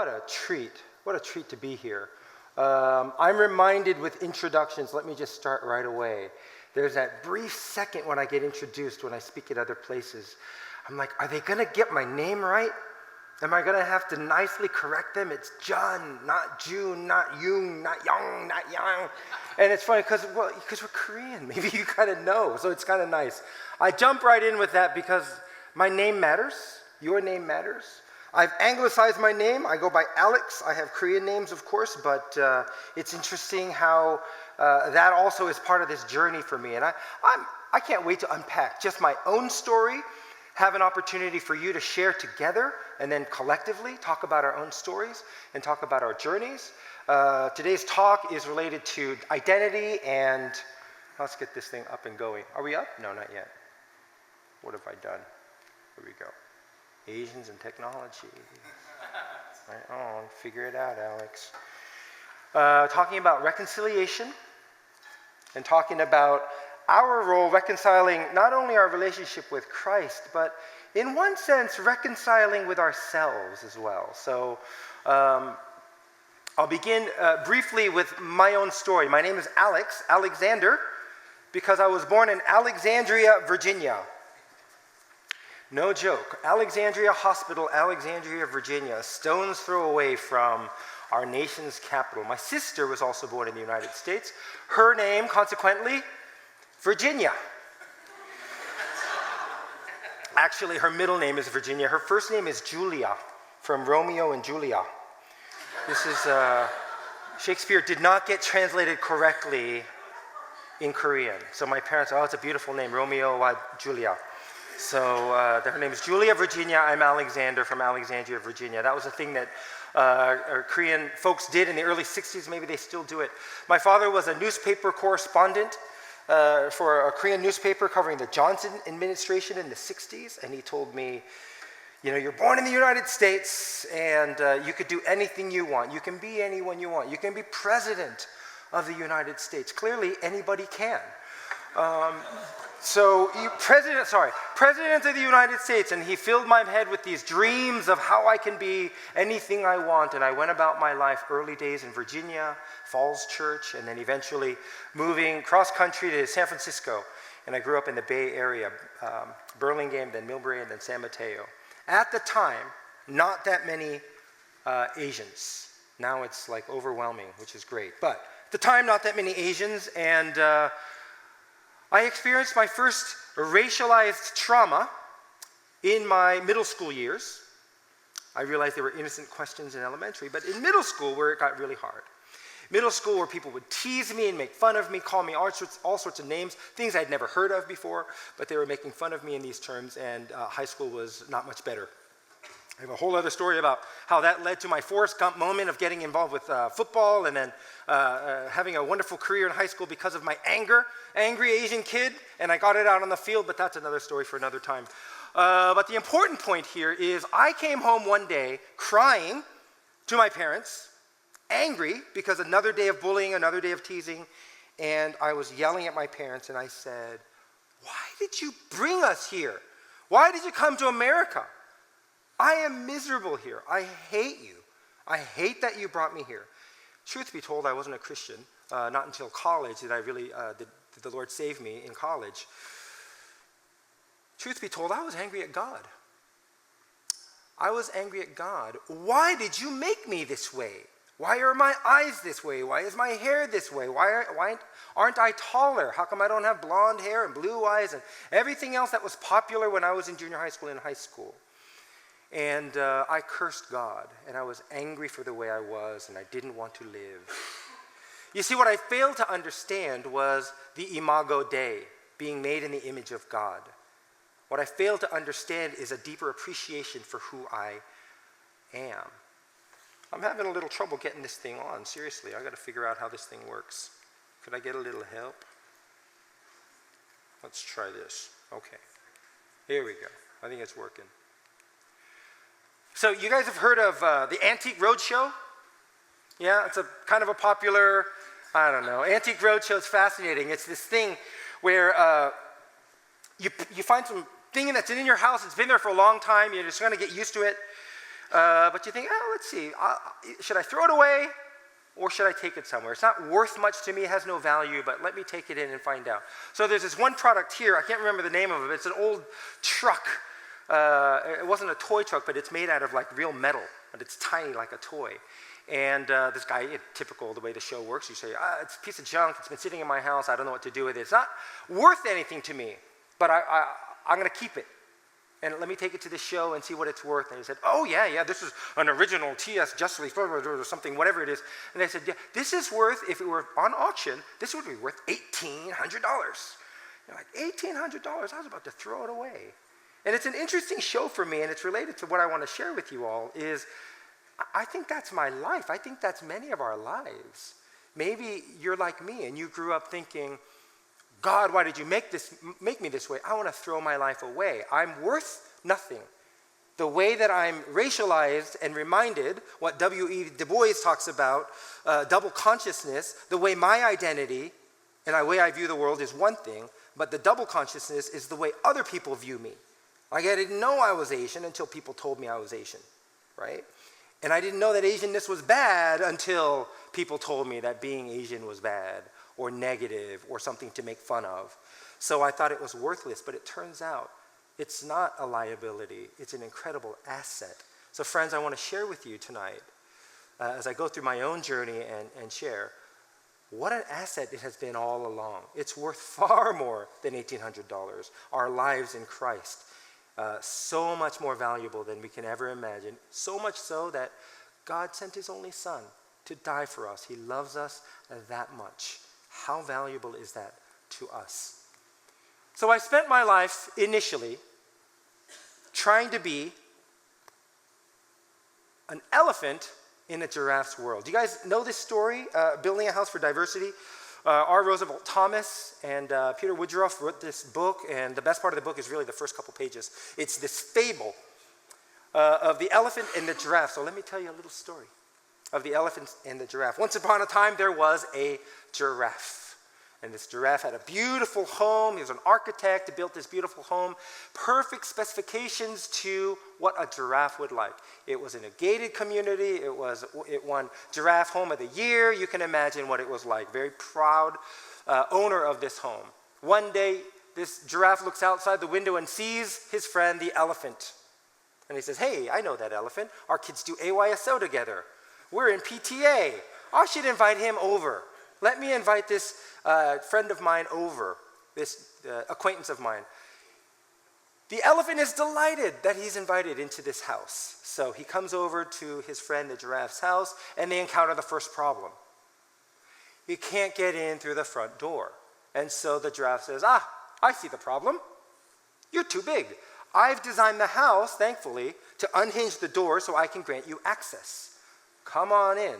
what a treat. What a treat to be here. I'm reminded with introductions, let me just start right away. There's that brief second when I get introduced, when I speak at other places. I'm like, are they going to get my name right? Am I going to have to nicely correct them? It's John, not June, not Jung, not Young, not Yang. And it's funny because we're Korean. Maybe you kind of know, so it's kind of nice. I jump right in with that because my name matters. Your name matters. I've anglicized my name. I go by Alex. I have Korean names, of course, but it's interesting how that also is part of this journey for me. And I can't wait to unpack just my own story, have an opportunity for you to share together, and then collectively talk about our own stories and talk about our journeys. Today's talk is related to identity, and let's get this thing up and going. Are we up? No, not yet. What have I done? Here we go. Asians and technology. Right on, figure it out, Alex. Talking about reconciliation and talking about our role reconciling not only our relationship with Christ, but in one sense, reconciling with ourselves as well. So I'll begin briefly with my own story. My name is Alexander, because I was born in Alexandria, Virginia. No joke. Alexandria Hospital, Alexandria, Virginia, a stone's throw away from our nation's capital. My sister was also born in the United States. Her name, consequently, Virginia. Actually, her middle name is Virginia. Her first name is Julia, from Romeo and Julia. This is, Shakespeare did not get translated correctly in Korean. So my parents, it's a beautiful name, Romeo and Julia. So her name is Julia Virginia. I'm Alexander from Alexandria, Virginia. That was a thing that Korean folks did in the early 60s. Maybe they still do it. My father was a newspaper correspondent for a Korean newspaper covering the Johnson administration in the 60s. And he told me, you know, you're born in the United States and you could do anything you want. You can be anyone you want. You can be president of the United States. Clearly, anybody can. President of the United States, and he filled my head with these dreams of how I can be anything I want, and I went about my life, early days in Virginia, Falls Church, and then eventually moving cross-country to San Francisco, and I grew up in the Bay Area, Burlingame, then Millbrae, and then San Mateo. At the time, not that many Asians. Now it's like overwhelming, which is great, but at the time, not that many Asians, and I experienced my first racialized trauma in my middle school years. I realized there were innocent questions in elementary, but in middle school where it got really hard. Middle school where people would tease me and make fun of me, call me all sorts of names, things I'd never heard of before, but they were making fun of me in these terms, and high school was not much better. I have a whole other story about how that led to my Forrest Gump moment of getting involved with football and then having a wonderful career in high school because of my angry Asian kid, and I got it out on the field, but that's another story for another time. But the important point here is I came home one day crying to my parents, angry because another day of bullying, another day of teasing, and I was yelling at my parents, and I said, why did you bring us here? Why did you come to America? I am miserable here. I hate you. I hate that you brought me here. Truth be told, I wasn't a Christian. Not until college did I really, did the Lord save me in college. Truth be told, I was angry at God. I was angry at God. Why did you make me this way? Why are my eyes this way? Why is my hair this way? Why aren't I taller? How come I don't have blonde hair and blue eyes and everything else that was popular when I was in junior high school and high school? And I cursed God, and I was angry for the way I was, and I didn't want to live. You see, what I failed to understand was the imago Dei, being made in the image of God. What I failed to understand is a deeper appreciation for who I am. I'm having a little trouble getting this thing on, seriously. I got to figure out how this thing works. Could I get a little help? Let's try this. Okay. Here we go. I think it's working. So you guys have heard of the Antique Roadshow? Yeah, it's a kind of a popular, I don't know. Antique Roadshow is fascinating. It's this thing where you find some thing that's in your house. It's been there for a long time. You're just going to get used to it. But you think, oh, let's see, should I throw it away or should I take it somewhere? It's not worth much to me, it has no value, but let me take it in and find out. So there's this one product here, I can't remember the name of it, it's an old truck. It wasn't a toy truck, but it's made out of like real metal, but it's tiny like a toy. And this guy, typical the way the show works, you say, it's a piece of junk, it's been sitting in my house, I don't know what to do with it. It's not worth anything to me, but I'm going to keep it. And let me take it to the show and see what it's worth. And he said, oh, yeah, this is an original T.S. Justly or something, whatever it is. And I said, yeah, this is worth, if it were on auction, this would be worth $1,800. You're like, $1,800? I was about to throw it away. And it's an interesting show for me, and it's related to what I want to share with you all, is I think that's my life. I think that's many of our lives. Maybe you're like me, and you grew up thinking, God, why did you make me this way? I want to throw my life away. I'm worth nothing. The way that I'm racialized and reminded, what W.E. Du Bois talks about, double consciousness, the way my identity and the way I view the world is one thing, but the double consciousness is the way other people view me. Like I didn't know I was Asian until people told me I was Asian, right? And I didn't know that Asianness was bad until people told me that being Asian was bad or negative or something to make fun of. So I thought it was worthless, but it turns out it's not a liability. It's an incredible asset. So friends, I want to share with you tonight, as I go through my own journey and share, what an asset it has been all along. It's worth far more than $1,800. Our lives in Christ. So much more valuable than we can ever imagine. So much so that God sent his only son to die for us. He loves us that much. How valuable is that to us? So I spent my life initially trying to be an elephant in a giraffe's world. Do you guys know this story, Building a House for Diversity? R. Roosevelt Thomas and Peter Woodruff wrote this book, and the best part of the book is really the first couple pages. It's this fable of the elephant and the giraffe. So let me tell you a little story of the elephant and the giraffe. Once upon a time, there was a giraffe. And this giraffe had a beautiful home. He was an architect who built this beautiful home. Perfect specifications to what a giraffe would like. It was in a gated community. It won Giraffe Home of the Year. You can imagine what it was like. Very proud owner of this home. One day, this giraffe looks outside the window and sees his friend, the elephant. And he says, hey, I know that elephant. Our kids do AYSO together. We're in PTA. I should invite him over. Let me invite this friend of mine over, this acquaintance of mine. The elephant is delighted that he's invited into this house. So he comes over to his friend, the giraffe's house, and they encounter the first problem. He can't get in through the front door. And so the giraffe says, I see the problem. You're too big. I've designed the house, thankfully, to unhinge the door so I can grant you access. Come on in.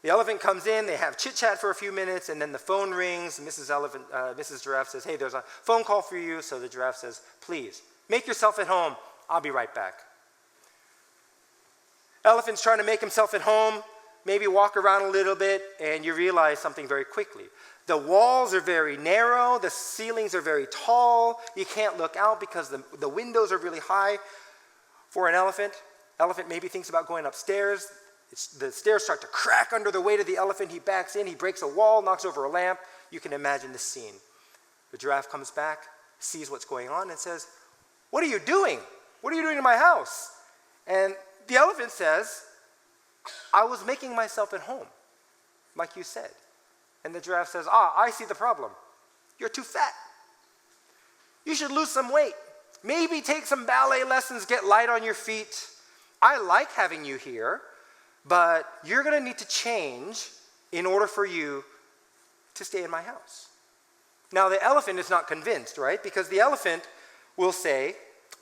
The elephant comes in, they have chit-chat for a few minutes, and then the phone rings. Mrs. Giraffe says, hey, there's a phone call for you. So the giraffe says, please, make yourself at home. I'll be right back. Elephant's trying to make himself at home, maybe walk around a little bit, and you realize something very quickly. The walls are very narrow, the ceilings are very tall, you can't look out because the windows are really high. For an elephant maybe thinks about going upstairs. The stairs start to crack under the weight of the elephant. He backs in, he breaks a wall, knocks over a lamp. You can imagine this scene. The giraffe comes back, sees what's going on, and says, what are you doing? What are you doing in my house? And the elephant says, I was making myself at home, like you said. And the giraffe says, I see the problem. You're too fat. You should lose some weight. Maybe take some ballet lessons, get light on your feet. I like having you here, but you're going to need to change in order for you to stay in my house. Now, the elephant is not convinced, right? Because the elephant will say,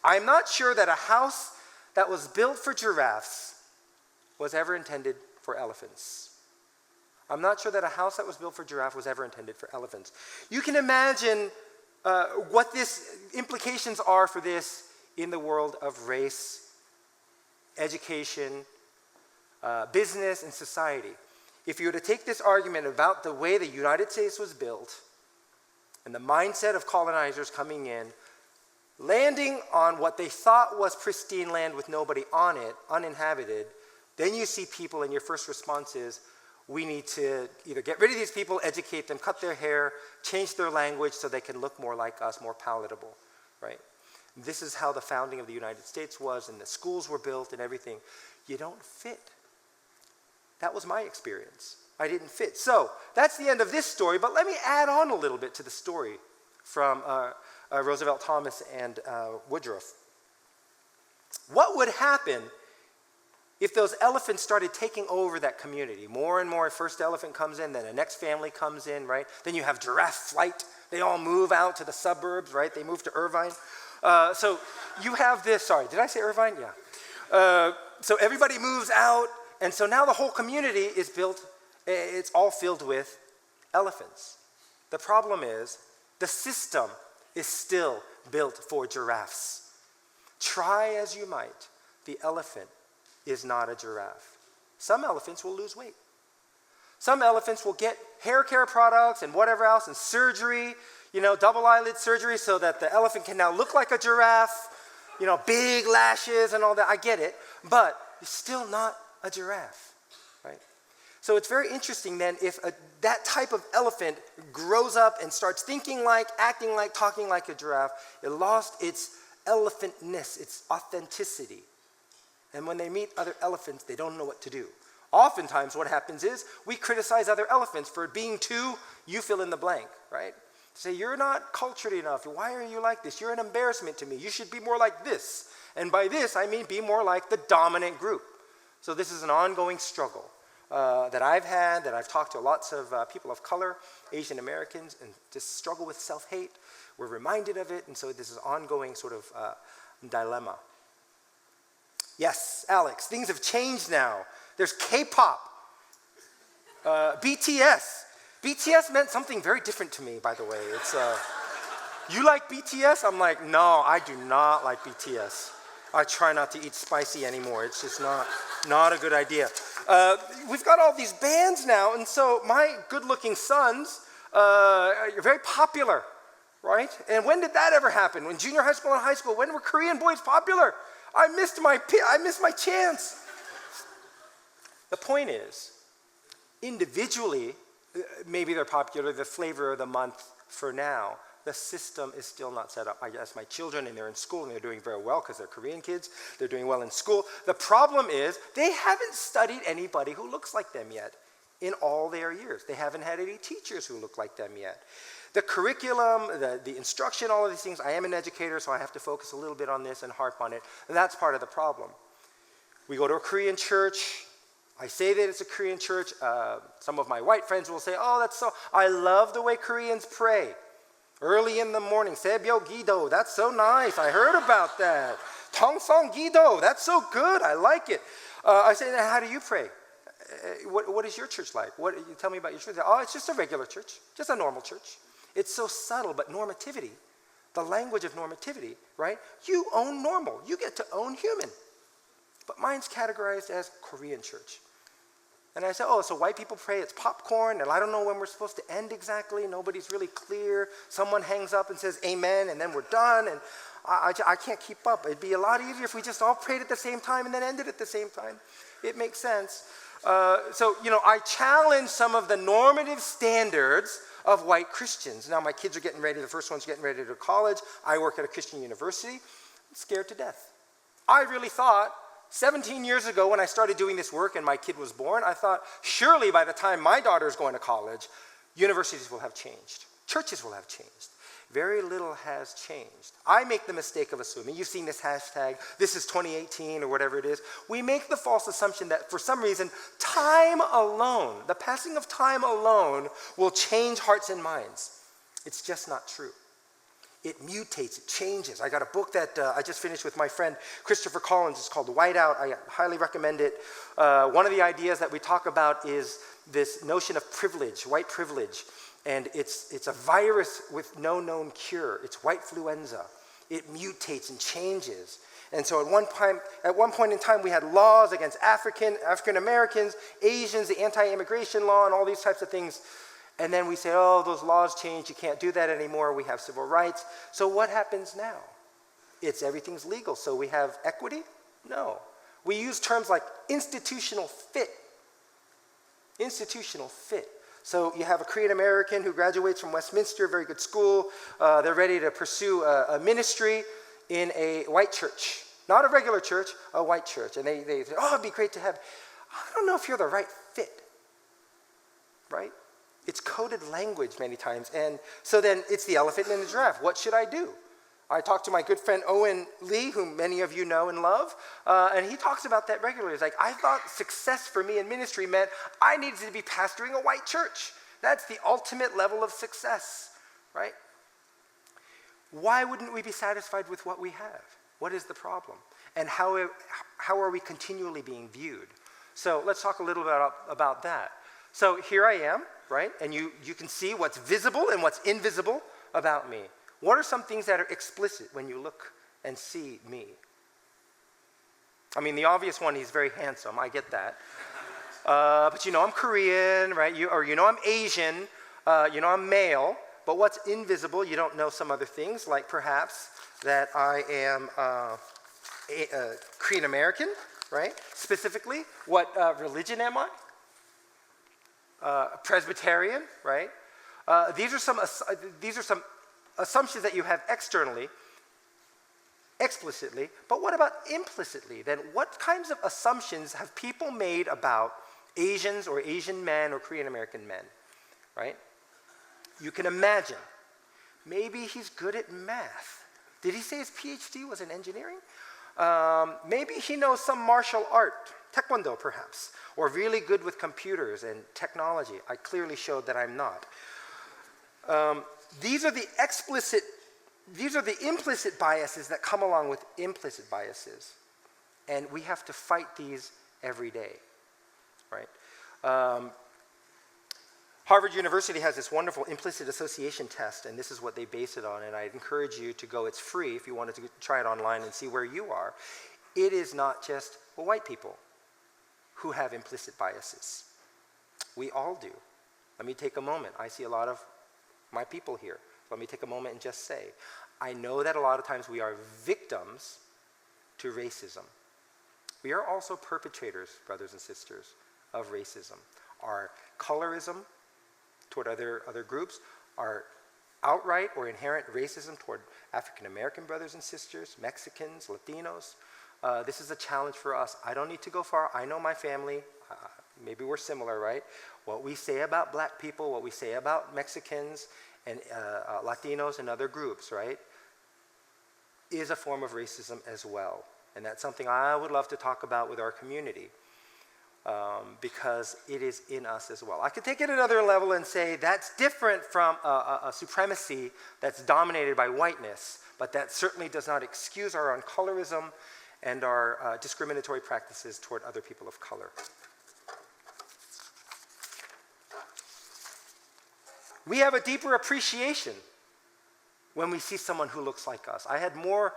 I'm not sure that a house that was built for giraffes was ever intended for elephants. I'm not sure that a house that was built for giraffe was ever intended for elephants. You can imagine what this implications are for this in the world of race, education, business, and society. If you were to take this argument about the way the United States was built and the mindset of colonizers coming in, landing on what they thought was pristine land with nobody on it, uninhabited, then you see people and your first response is, we need to either get rid of these people, educate them, cut their hair, change their language so they can look more like us, more palatable, right? This is how the founding of the United States was, and the schools were built and everything. You don't fit. That was my experience. I didn't fit. So that's the end of this story, but let me add on a little bit to the story from Roosevelt Thomas and Woodruff. What would happen if those elephants started taking over that community? More and more, first elephant comes in, then the next family comes in, right? Then you have giraffe flight. They all move out to the suburbs, right? They move to Irvine. So you have this, sorry, did I say Irvine? Yeah. So everybody moves out, and so now the whole community is built, it's all filled with elephants. The problem is, the system is still built for giraffes. Try as you might, the elephant is not a giraffe. Some elephants will lose weight. Some elephants will get hair care products and whatever else and surgery, double eyelid surgery so that the elephant can now look like a giraffe, big lashes and all that. I get it, but it's still not a giraffe, right? So it's very interesting then if that type of elephant grows up and starts thinking like, acting like, talking like a giraffe, it lost its elephantness, its authenticity. And when they meet other elephants, they don't know what to do. Oftentimes what happens is we criticize other elephants for being too, you fill in the blank, right? Say, you're not cultured enough. Why are you like this? You're an embarrassment to me. You should be more like this. And by this, I mean be more like the dominant group. So this is an ongoing struggle that I've had, that I've talked to lots of people of color, Asian Americans, and this struggle with self-hate. We're reminded of it, and so this is an ongoing sort of dilemma. Yes, Alex, things have changed now. There's K-pop, BTS. BTS meant something very different to me, by the way. It's, you like BTS? I'm like, no, I do not like BTS. I try not to eat spicy anymore. It's just not a good idea. We've got all these bands now, and so my good-looking sons are very popular, right? And when did that ever happen? When junior high school and high school, when were Korean boys popular? I missed my chance. The point is, individually, maybe they're popular, the flavor of the month for now. The system is still not set up. I guess my children, and they're in school, and they're doing very well because they're Korean kids. They're doing well in school. The problem is they haven't studied anybody who looks like them yet in all their years. They haven't had any teachers who look like them yet. The curriculum, the instruction, all of these things, I am an educator, so I have to focus a little bit on this and harp on it, and that's part of the problem. We go to a Korean church. I say that it's a Korean church. Some of my white friends will say, oh, that's so, I love the way Koreans pray. Early in the morning, Sebyo Gido, that's so nice. I heard about that. Tongsong Gido, that's so good. I like it. I say, now, how do you pray? What is your church like? You tell me about your church. Oh, it's just a regular church, just a normal church. It's so subtle, but normativity, the language of normativity, right? You own normal. You get to own human. But mine's categorized as Korean church. And I said, oh, so white people pray, it's popcorn, and I don't know when we're supposed to end exactly. Nobody's really clear. Someone hangs up and says amen, and then we're done, and I can't keep up. It'd be a lot easier if we just all prayed at the same time and then ended at the same time. It makes sense. So, I challenge some of the normative standards of white Christians. Now my kids are getting ready, the first one's getting ready to go to college. I work at a Christian university. I'm scared to death. I really thought 17 years ago when I started doing this work and my kid was born, I thought surely by the time my daughter's going to college, universities will have changed. Churches will have changed. Very little has changed. I make the mistake of assuming, you've seen this hashtag, this is 2018 or whatever it is. We make the false assumption that for some reason, time alone, the passing of time alone will change hearts and minds. It's just not true. It mutates, it changes. I got a book that I just finished with my friend Christopher Collins. It's called Whiteout. I highly recommend it. One of the ideas that we talk about is this notion of privilege, white privilege. And it's a virus with no known cure. It's whitefluenza. It mutates and changes. And so at one point in time, we had laws against African Americans, Asians, the anti-immigration law, and all these types of things. And then we say, oh, those laws changed. You can't do that anymore. We have civil rights. So what happens now? everything's legal. So we have equity? No. We use terms like institutional fit. Institutional fit. So you have a Korean American who graduates from Westminster, very good school. They're ready to pursue a ministry in a white church. Not a regular church, a white church. And they say, oh, it'd be great to have. I don't know if you're the right fit, right? It's coded language many times. And so then it's the elephant in the giraffe. What should I do? I talked to my good friend Owen Lee, whom many of you know and love, and he talks about that regularly. He's like, I thought success for me in ministry meant I needed to be pastoring a white church. That's the ultimate level of success, right? Why wouldn't we be satisfied with what we have? What is the problem? And how are we continually being viewed? So let's talk a little bit about that. So here I am, right? And you can see what's visible and what's invisible about me. What are some things that are explicit when you look and see me? I mean, the obvious one, he's very handsome. I get that. But you know I'm Korean, right? You know I'm Asian. You know I'm male. But what's invisible, you don't know some other things, like perhaps that I am Korean American, right? Specifically, what religion am I? Presbyterian, right? These are some assumptions that you have externally, explicitly, but what about implicitly? Then what kinds of assumptions have people made about Asians or Asian men or Korean American men, right? You can imagine, maybe he's good at math. Did he say his Ph.D. was in engineering? Maybe he knows some martial art, taekwondo perhaps, or really good with computers and technology. I clearly showed that I'm not. These are the implicit biases that come along with implicit biases. And we have to fight these every day, right? Harvard University has this wonderful implicit association test, and this is what they base it on, and I encourage you to go. It's free if you wanted to try it online and see where you are. It is not just white people who have implicit biases. We all do. Let me take a moment. I see a lot of my people here. Let me take a moment and just say, I know that a lot of times we are victims to racism. We are also perpetrators, brothers and sisters, of racism. Our colorism toward other groups, our outright or inherent racism toward African American brothers and sisters, Mexicans, Latinos. This is a challenge for us. I don't need to go far. I know my family. Maybe we're similar, right? What we say about black people, what we say about Mexicans and Latinos and other groups, right, is a form of racism as well. And that's something I would love to talk about with our community because it is in us as well. I could take it another level and say that's different from a supremacy that's dominated by whiteness, but that certainly does not excuse our own colorism and our discriminatory practices toward other people of color. We have a deeper appreciation when we see someone who looks like us. I had more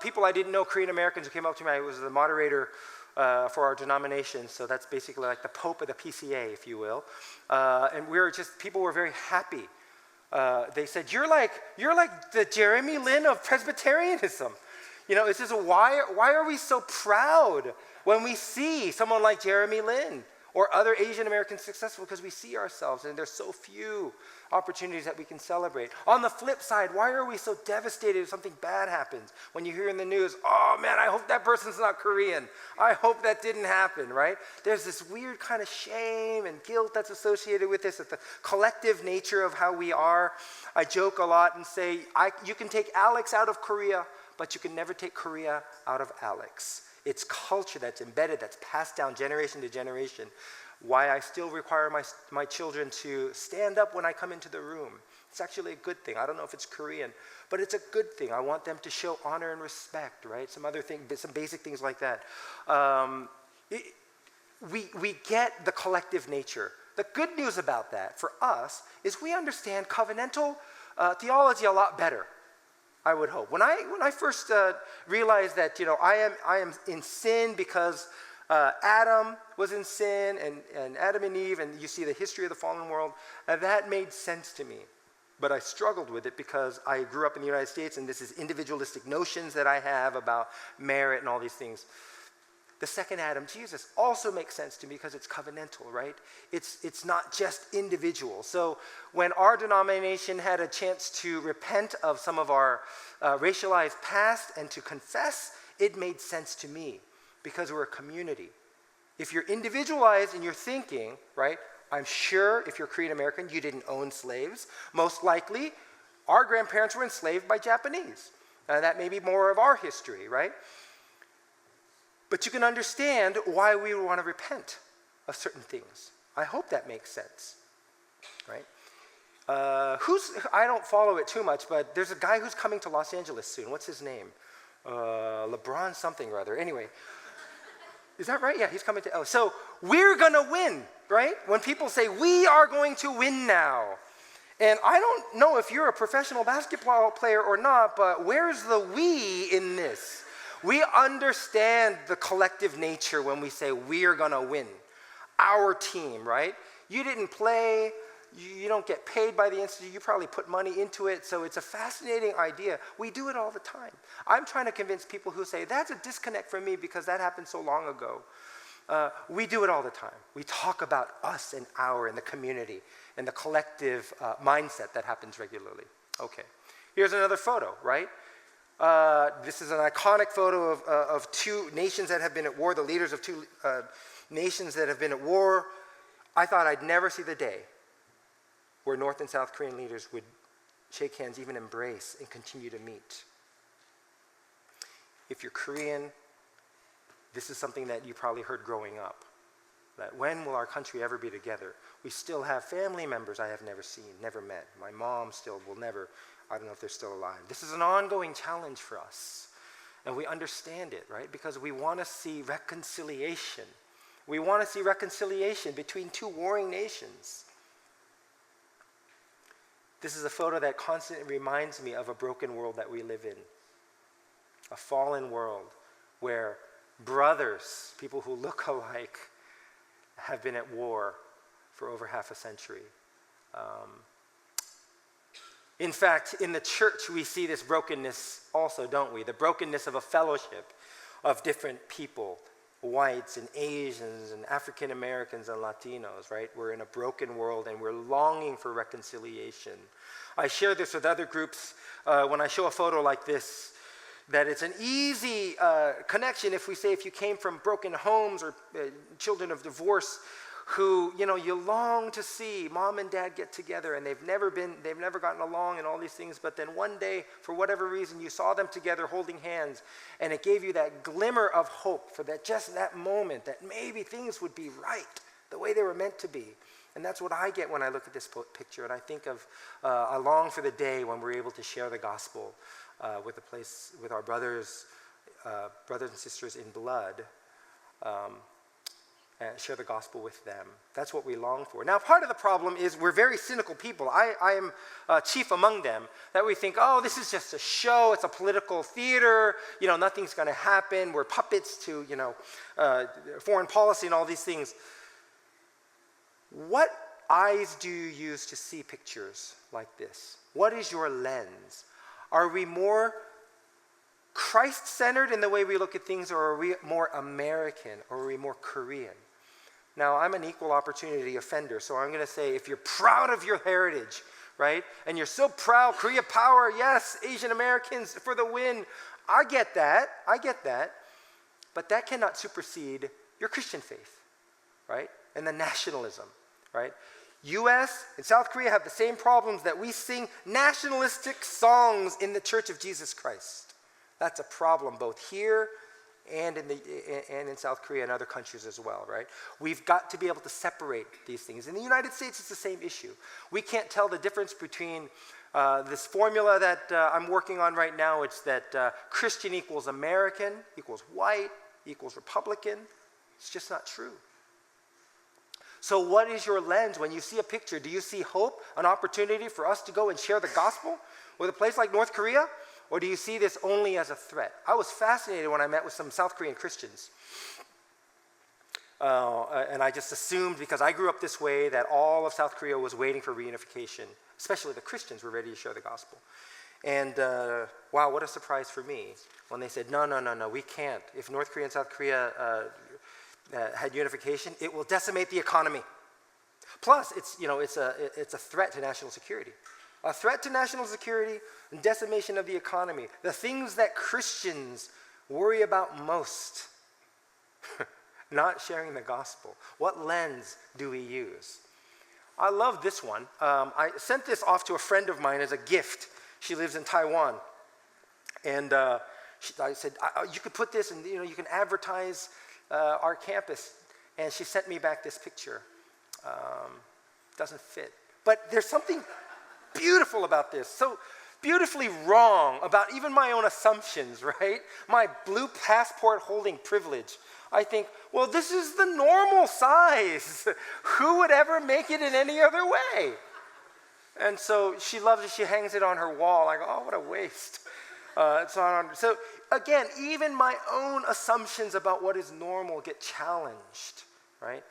people I didn't know, Korean Americans, who came up to me. I was the moderator for our denomination, so that's basically like the Pope of the PCA, if you will. And people were very happy. They said, you're like the Jeremy Lin of Presbyterianism. You know, it's just, why are we so proud when we see someone like Jeremy Lin or other Asian Americans successful? Because we see ourselves, and there's so few opportunities that we can celebrate. On the flip side, why are we so devastated if something bad happens? When you hear in the news, oh man, I hope that person's not Korean. I hope that didn't happen, right? There's this weird kind of shame and guilt that's associated with this, at the collective nature of how we are. I joke a lot and say, you can take Alex out of Korea, but you can never take Korea out of Alex. It's culture that's embedded, that's passed down generation to generation. Why I still require my children to stand up when I come into the room. It's actually a good thing. I don't know if it's Korean, but it's a good thing. I want them to show honor and respect, right? Some other things, some basic things like that. We get the collective nature. The good news about that for us is we understand covenantal theology a lot better, I would hope. When I first realized that, I am in sin because Adam was in sin, and Adam and Eve, and you see the history of the fallen world, that made sense to me. but I struggled with it because I grew up in the United States, and this is individualistic notions that I have about merit and all these things. The second Adam, Jesus, also makes sense to me because it's covenantal, right? It's not just individual. So when our denomination had a chance to repent of some of our racialized past and to confess, it made sense to me because we're a community. If you're individualized in your thinking, right, I'm sure if you're Korean American, you didn't own slaves. Most likely, our grandparents were enslaved by Japanese. That may be more of our history, right? But you can understand why we would want to repent of certain things. I hope that makes sense, right? I don't follow it too much, but there's a guy who's coming to Los Angeles soon. What's his name? LeBron something or other. Anyway, is that right? Yeah, he's coming to LA. So we're going to win, right? When people say, we are going to win now. And I don't know if you're a professional basketball player or not, but where's the we in this? We understand the collective nature when we say we are going to win. Our team, right? You didn't play. You don't get paid by the institute. You probably put money into it. So it's a fascinating idea. We do it all the time. I'm trying to convince people who say, that's a disconnect for me because that happened so long ago. We do it all the time. We talk about us and our and the community and the collective mindset that happens regularly. Okay. Here's another photo, right? This is an iconic photo of two nations that have been at war, the leaders of two nations that have been at war. I thought I'd never see the day where North and South Korean leaders would shake hands, even embrace, and continue to meet. If you're Korean, this is something that you probably heard growing up, that when will our country ever be together? We still have family members I have never seen, never met. My mom still will never, I don't know if they're still alive. This is an ongoing challenge for us, and we understand it, right? Because we want to see reconciliation. We want to see reconciliation between two warring nations. This is a photo that constantly reminds me of a broken world that we live in, a fallen world where brothers, people who look alike, have been at war for over half a century. In fact, in the church, we see this brokenness also, don't we? The brokenness of a fellowship of different people, whites and Asians and African Americans and Latinos, right? We're in a broken world and we're longing for reconciliation. I share this with other groups when I show a photo like this, that it's an easy connection if we say if you came from broken homes or children of divorce who, you long to see mom and dad get together and they've never gotten along and all these things, but then one day, for whatever reason, you saw them together holding hands and it gave you that glimmer of hope for just that moment that maybe things would be right the way they were meant to be. And that's what I get when I look at this picture, and I think of, I long for the day when we're able to share the gospel with our brothers and sisters in blood, and share the gospel with them. That's what we long for. Now, part of the problem is we're very cynical people. I am chief among them, that we think, oh, this is just a show, it's a political theater, nothing's going to happen, we're puppets to, foreign policy and all these things. What eyes do you use to see pictures like this? What is your lens? Are we more Christ-centered in the way we look at things, or are we more American, or are we more Korean? Now, I'm an equal opportunity offender, so I'm going to say if you're proud of your heritage, right, and you're so proud, Korea power, yes, Asian Americans for the win, I get that, but that cannot supersede your Christian faith, right, and the nationalism, right? U.S. and South Korea have the same problems that we sing nationalistic songs in the Church of Jesus Christ. That's a problem both here and in South Korea and other countries as well, right? We've got to be able to separate these things. In the United States, it's the same issue. We can't tell the difference between this formula that I'm working on right now. It's that Christian equals American, equals white, equals Republican. It's just not true. So what is your lens when you see a picture? Do you see hope, an opportunity for us to go and share the gospel with a place like North Korea? Or do you see this only as a threat? I was fascinated when I met with some South Korean Christians. And I just assumed, because I grew up this way, that all of South Korea was waiting for reunification. Especially the Christians were ready to share the gospel. And wow, what a surprise for me when they said, no, we can't. If North Korea and South Korea had unification, it will decimate the economy. Plus, it's a threat to national security. A threat to national security and decimation of the economy. The things that Christians worry about most. Not sharing the gospel. What lens do we use? I love this one. I sent this off to a friend of mine as a gift. She lives in Taiwan. And I said, you could put this and you can advertise our campus. And she sent me back this picture. Doesn't fit. But there's something beautiful about this. So beautifully wrong about even my own assumptions, right? My blue passport holding privilege. I think, well, this is the normal size. Who would ever make it in any other way? And so she loves it. She hangs it on her wall. I go, oh, what a waste. It's not on. So again, even my own assumptions about what is normal get challenged, right?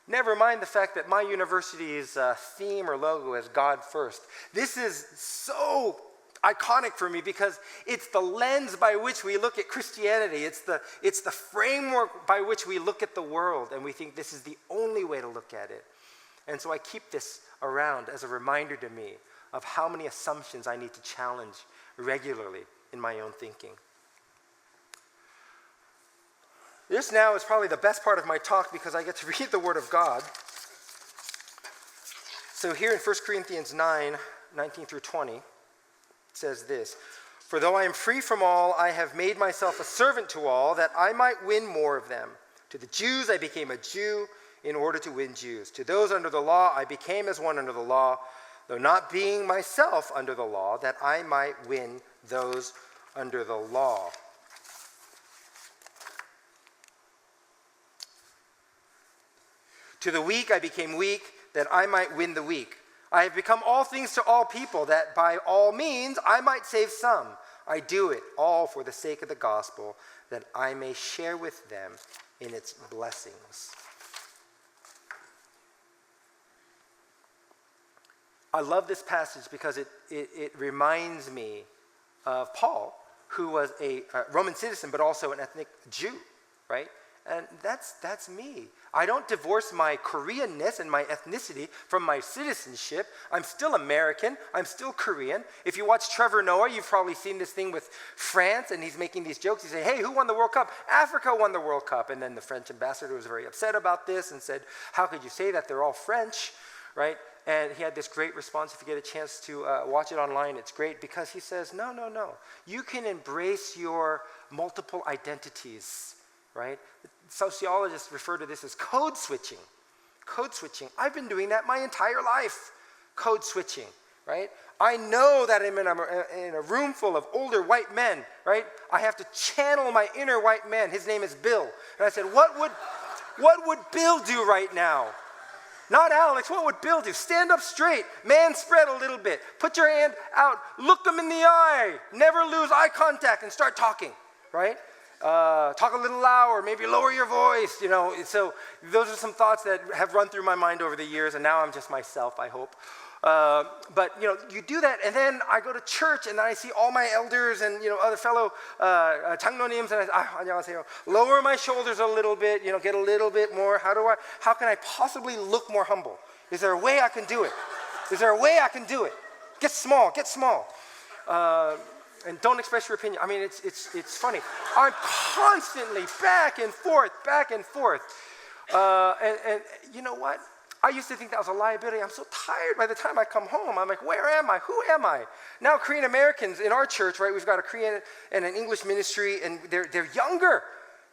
Never mind the fact that my university's theme or logo is God first. This is so iconic for me because it's the lens by which we look at Christianity. It's the framework by which we look at the world, and we think this is the only way to look at it. And so I keep this around as a reminder to me of how many assumptions I need to challenge regularly in my own thinking. This now is probably the best part of my talk because I get to read the Word of God. So here in 1 Corinthians 9:19 through 20, it says this, "For though I am free from all, I have made myself a servant to all, that I might win more of them. To the Jews I became a Jew in order to win Jews. To those under the law I became as one under the law, though not being myself under the law, that I might win those under the law." To the weak I became weak, that I might win the weak. I have become all things to all people, that by all means I might save some. I do it all for the sake of the gospel, that I may share with them in its blessings. I love this passage because it reminds me of Paul, who was a Roman citizen but also an ethnic Jew, right? And that's me. I don't divorce my Koreanness and my ethnicity from my citizenship. I'm still American. I'm still Korean. If you watch Trevor Noah, you've probably seen this thing with France, and he's making these jokes. He say, hey, who won the World Cup? Africa won the World Cup. And then the French ambassador was very upset about this and said, how could you say that? They're all French, right? And he had this great response. If you get a chance to watch it online, it's great because he says, no. You can embrace your multiple identities, right? Sociologists refer to this as code switching. Code switching. I've been doing that my entire life. Code switching, right? I know that I'm in a room full of older white men, right? I have to channel my inner white man. His name is Bill. And I said, what would Bill do right now? Not Alex, what would Bill do? Stand up straight, man spread a little bit, put your hand out, look them in the eye, never lose eye contact, and start talking, right? Talk a little louder, maybe lower your voice, So those are some thoughts that have run through my mind over the years, and now I'm just myself, I hope. But you do that, and then I go to church, and I see all my elders and other fellow 장로님s, and 안녕하세요. Lower my shoulders a little bit, get a little bit more. How can I possibly look more humble? Is there a way I can do it? Get small. And don't express your opinion. I mean, it's funny. I'm constantly back and forth. And you know what? I used to think that was a liability. I'm so tired by the time I come home. I'm like, where am I? Who am I? Now Korean Americans in our church, right? We've got a Korean and an English ministry, and they're younger.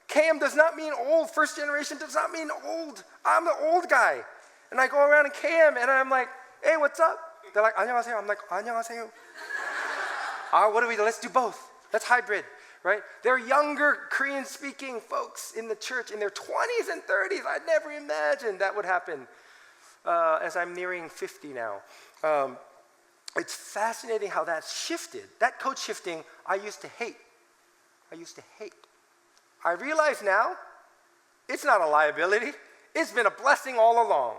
KM does not mean old. First generation does not mean old. I'm the old guy. And I go around in KM, and I'm like, hey, what's up? They're like, 안녕하세요. I'm like, 안녕하세요. Let's do both. Let's hybrid, right? They're younger Korean-speaking folks in the church in their 20s and 30s. I'd never imagined that would happen as I'm nearing 50 now. It's fascinating how that's shifted. That code shifting, I used to hate. I realize now It's not a liability. It's been a blessing all along.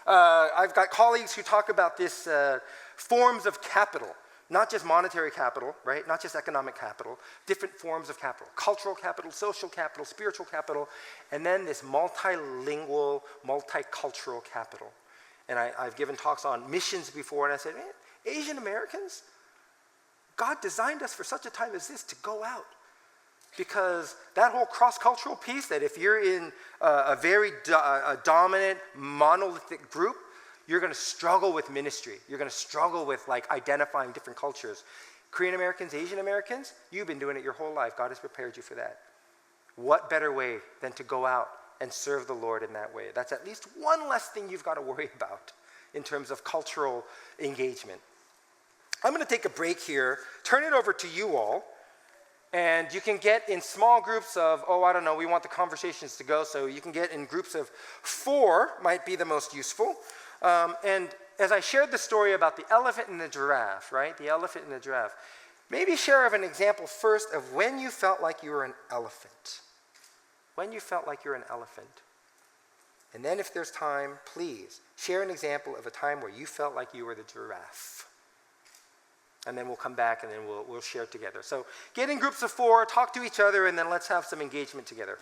I've got colleagues who talk about this forms of capital, not just monetary capital, right? Not just economic capital, different forms of capital, cultural capital, social capital, spiritual capital, and then this multilingual, multicultural capital. And I've given talks on missions before, and I said, man, Asian Americans, God designed us for such a time as this to go out. Because that whole cross-cultural piece, that if you're in a very dominant, monolithic group, you're going to struggle with ministry. You're going to struggle with like identifying different cultures. Korean Americans, Asian Americans, you've been doing it your whole life. God has prepared you for that. What better way than to go out and serve the Lord in that way? That's at least one less thing you've got to worry about in terms of cultural engagement. I'm going to take a break here, turn it over to you all. And you can get in small groups of, I don't know, we want the conversations to go, so you can get in groups of 4, might be the most useful. And as I shared the story about the elephant and the giraffe, right? The elephant and the giraffe. Maybe share an example first of when you felt like you were an elephant. When you felt like you're an elephant. And then if there's time, please share an example of a time where you felt like you were the giraffe. And then we'll come back and then we'll share together. So get in groups of 4, talk to each other, and then let's have some engagement together.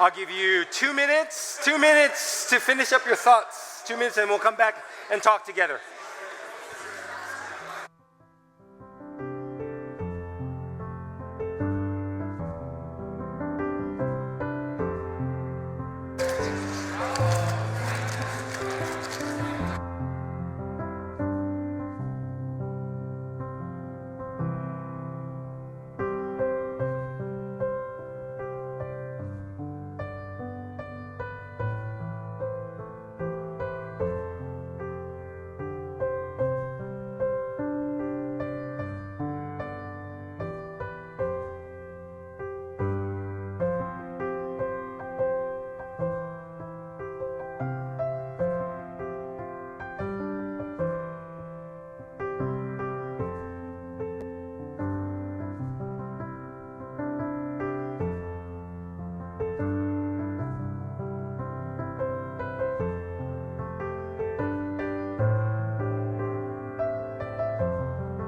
I'll give you 2 minutes, 2 minutes to finish up your thoughts. 2 minutes and we'll come back and talk together.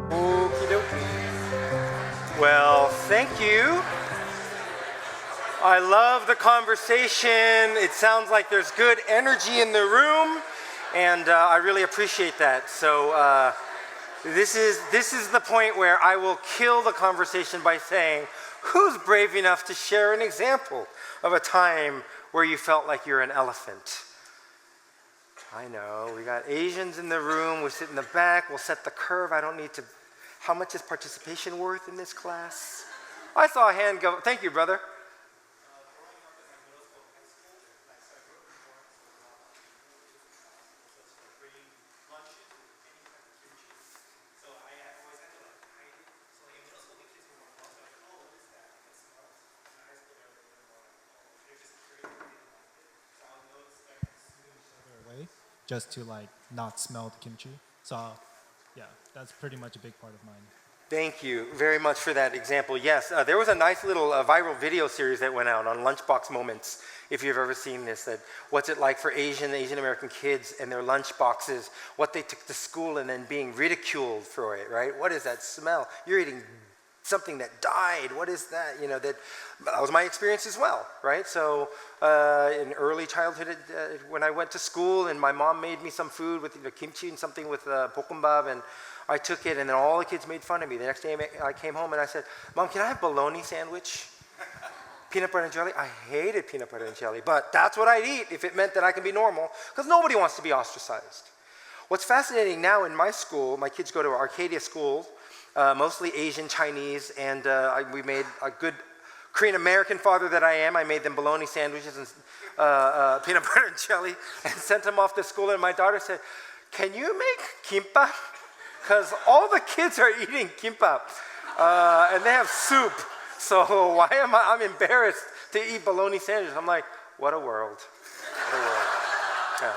Okie dokie. Well, thank you. I love the conversation. It sounds like there's good energy in the room, and I really appreciate that. So this is the point where I will kill the conversation by saying, who's brave enough to share an example of a time where you felt like you're an elephant? I know, we got Asians in the room, we sit in the back, we'll set the curve. I don't need to, how much is participation worth in this class? I saw a hand go, thank you, brother. Just to like not smell the kimchi. So yeah, that's pretty much a big part of mine. Thank you very much for that example. Yes, there was a nice little viral video series that went out on Lunchbox Moments, if you've ever seen this, that what's it like for Asian American kids and their lunch boxes, what they took to school and then being ridiculed for it, right? What is that smell? You're eating something that died. What is that? You know, that was my experience as well, right? So in early childhood, when I went to school and my mom made me some food with kimchi and something with bokkeumbap, and I took it, and then all the kids made fun of me. The next day I came home and I said, Mom, can I have bologna sandwich? Peanut butter and jelly? I hated peanut butter and jelly, but that's what I'd eat if it meant that I can be normal, because nobody wants to be ostracized. What's fascinating now in my school, my kids go to Arcadia School, mostly Asian, Chinese, and we made a good Korean-American father that I am. I made them bologna sandwiches and peanut butter and jelly and sent them off to school, and my daughter said, can you make kimbap? Because all the kids are eating kimbap, and they have soup. So why am I'm embarrassed to eat bologna sandwiches? I'm like, what a world. What a world. Yeah.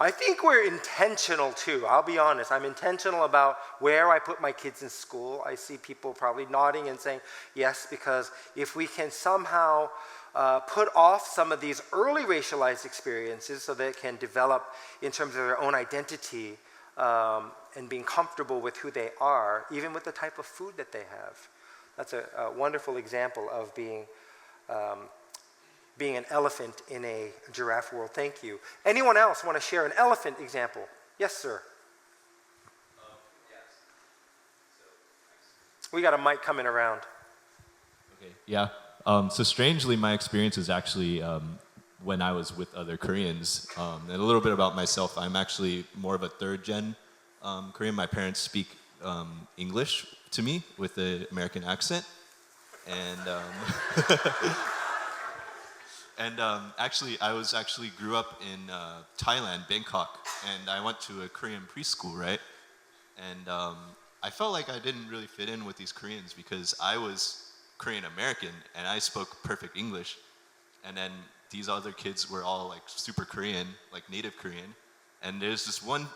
I think we're intentional too. I'll be honest. I'm intentional about where I put my kids in school. I see people probably nodding and saying yes, because if we can somehow put off some of these early racialized experiences so they can develop in terms of their own identity and being comfortable with who they are, even with the type of food that they have. That's a wonderful example of being an elephant in a giraffe world. Thank you. Anyone else want to share an elephant example? Yes, sir. Yes. We got a mic coming around. Okay. Yeah. So strangely, my experience is actually when I was with other Koreans. And a little bit about myself. I'm actually more of a third-gen Korean. My parents speak English to me with the American accent, and actually, I grew up in Thailand, Bangkok, and I went to a Korean preschool, right? And I felt like I didn't really fit in with these Koreans because I was Korean American and I spoke perfect English, and then these other kids were all like super Korean, like native Korean. And there's this one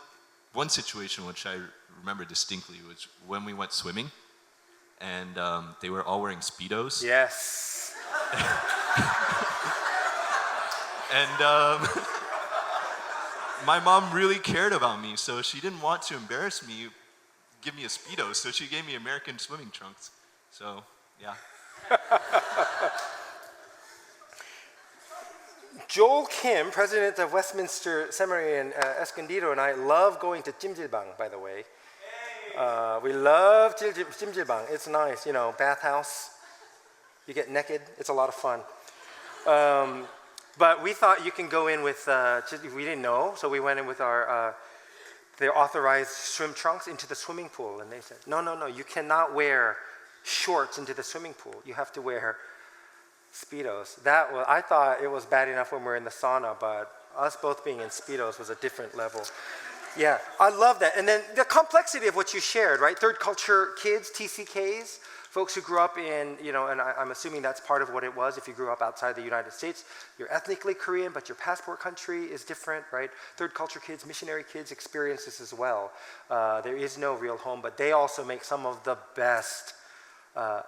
situation which I remember distinctly, which when we went swimming, and they were all wearing Speedos. Yes. And my mom really cared about me, so she didn't want to embarrass me, give me a Speedo, so she gave me American swimming trunks. So, yeah. Joel Kim, president of Westminster Seminary in Escondido, and I love going to Jimjilbang, by the way. We love Jimjilbang. It's nice, you know, bathhouse. You get naked. It's a lot of fun. But we thought you can go in with, we didn't know, so we went in with their authorized swim trunks into the swimming pool. And they said, no, you cannot wear shorts into the swimming pool. You have to wear Speedos. I thought it was bad enough when we were in the sauna, but us both being in Speedos was a different level. Yeah, I love that. And then the complexity of what you shared, right? Third culture kids, TCKs, folks who grew up in, you know, and I'm assuming that's part of what it was. If you grew up outside the United States, you're ethnically Korean, but your passport country is different, right? Third culture kids, missionary kids experience this as well. There is no real home, but they also make some of the best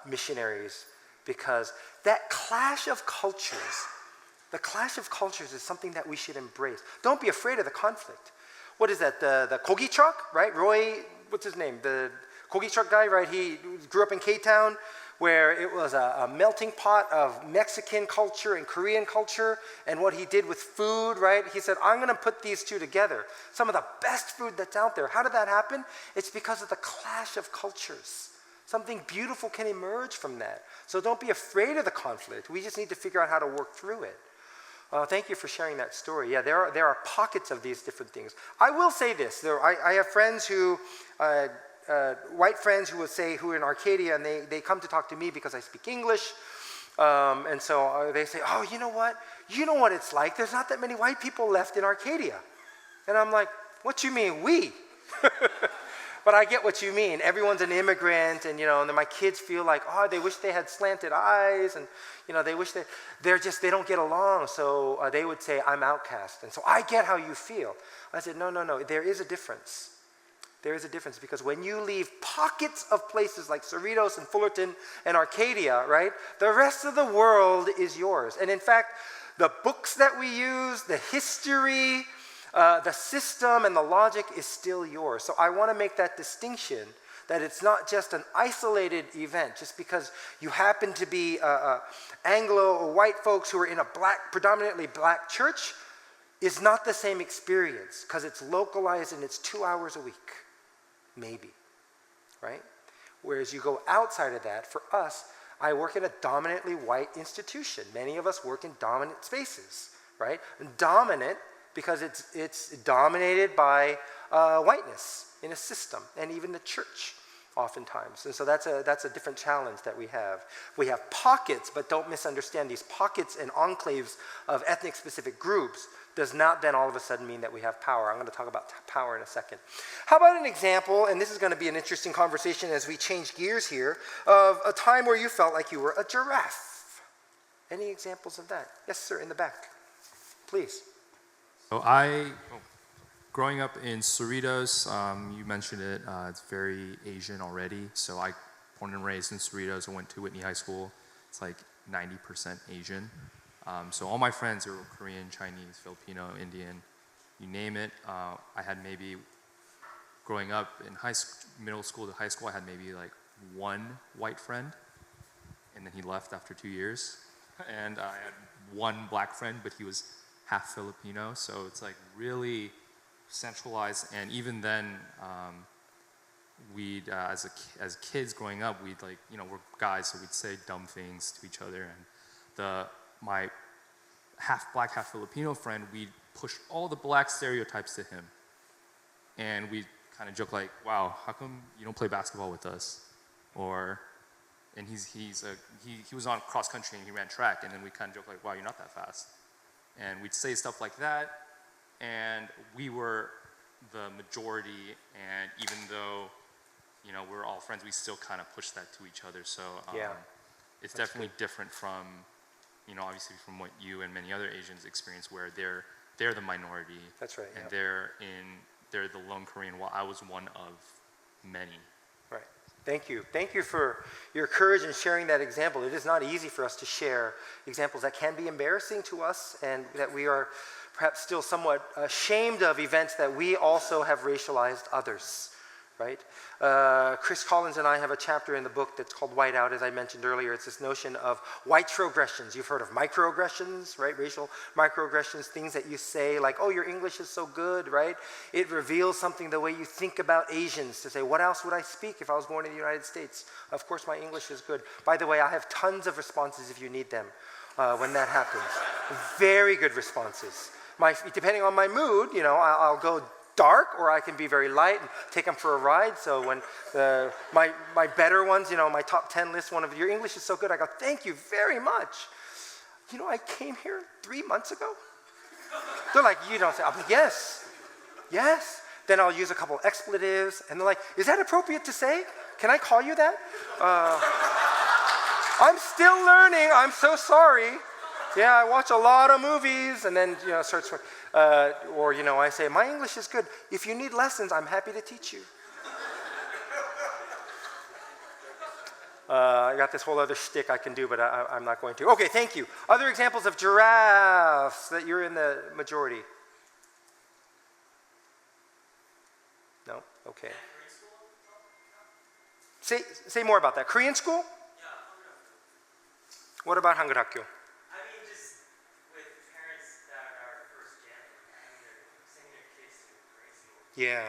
missionaries, because that clash of cultures, is something that we should embrace. Don't be afraid of the conflict. What is that, the kogi truck, right? Roy, what's his name? The kogi truck guy, right? He grew up in K-Town, where it was a melting pot of Mexican culture and Korean culture, and what he did with food, right? He said, I'm gonna put these two together. Some of the best food that's out there. How did that happen? It's because of the clash of cultures. Something beautiful can emerge from that. So don't be afraid of the conflict. We just need to figure out how to work through it. Thank you for sharing that story. Yeah, there are pockets of these different things. I will say this. I have friends who, white friends who who are in Arcadia, and they come to talk to me because I speak English. And so they say, oh, you know what? You know what it's like. There's not that many white people left in Arcadia. And I'm like, what you mean, we? But I get what you mean. Everyone's an immigrant, and you know, and then my kids feel like, oh, they wish they had slanted eyes, and you know, they wish they don't get along. So they would say, I'm outcast. And so I get how you feel. I said, no. There is a difference. There is a difference, because when you leave pockets of places like Cerritos and Fullerton and Arcadia, right, the rest of the world is yours. And in fact, the books that we use, the history, the system and the logic is still yours. So I want to make that distinction, that it's not just an isolated event. Just because you happen to be Anglo or white folks who are in a predominantly black church is not the same experience, because it's localized and it's 2 hours a week, maybe, right? Whereas you go outside of that, for us, I work in a dominantly white institution. Many of us work in dominant spaces, right? And dominant because it's dominated by whiteness in a system, and even the church oftentimes. And so that's a different challenge that we have. We have pockets, but don't misunderstand, these pockets and enclaves of ethnic specific groups does not then all of a sudden mean that we have power. I'm going to talk about power in a second. How about an example, and this is going to be an interesting conversation as we change gears here, of a time where you felt like you were a giraffe. Any examples of that? Yes, sir, in the back. Please. So growing up in Cerritos, you mentioned it, it's very Asian already. So I born and raised in Cerritos. I went to Whitney High School. It's like 90% Asian. So all my friends are Korean, Chinese, Filipino, Indian, you name it. I had maybe, growing up in middle school to high school, I had maybe like one white friend, and then he left after 2 years. And I had one black friend, but he was half Filipino, so it's like really centralized. And even then, we'd as kids growing up, we'd like, you know, we're guys, so we'd say dumb things to each other. And my half black, half Filipino friend, we'd push all the black stereotypes to him, and we'd kind of joke like, "Wow, how come you don't play basketball with us?" And he was on cross country and he ran track, and then we kind of joke like, "Wow, you're not that fast." And we'd say stuff like that, and we were the majority, and even though, you know, we're all friends, we still kind of push that to each other. So it's definitely different from, you know, obviously from what you and many other Asians experience, where they're the minority. That's right. And they're the lone Korean, while I was one of many. Right. Thank you. Thank you for your courage in sharing that example. It is not easy for us to share examples that can be embarrassing to us, and that we are perhaps still somewhat ashamed of events that we also have racialized others, right? Chris Collins and I have a chapter in the book that's called White Out, as I mentioned earlier. It's this notion of whiteroaggressions. You've heard of microaggressions, right? Racial microaggressions, things that you say like, oh, your English is so good, right? It reveals something the way you think about Asians to say, what else would I speak if I was born in the United States? Of course, my English is good. By the way, I have tons of responses if you need them when that happens. Very good responses. Depending on my mood, you know, I'll go dark, or I can be very light and take them for a ride. So when my better ones, you know, my top 10 list, one of your English is so good, I go, thank you very much. You know, I came here 3 months ago. They're like, you don't say, I'm like, yes. Then I'll use a couple expletives, and they're like, is that appropriate to say? Can I call you that? I'm still learning, I'm so sorry. Yeah, I watch a lot of movies, and then, you know, or, you know, I say, my English is good. If you need lessons, I'm happy to teach you. I got this whole other shtick I can do, but I'm not going to. Okay, thank you. Other examples of giraffes that you're in the majority? No? Okay. Say more about that. Korean school? What about Hangul-Hak교? Yeah.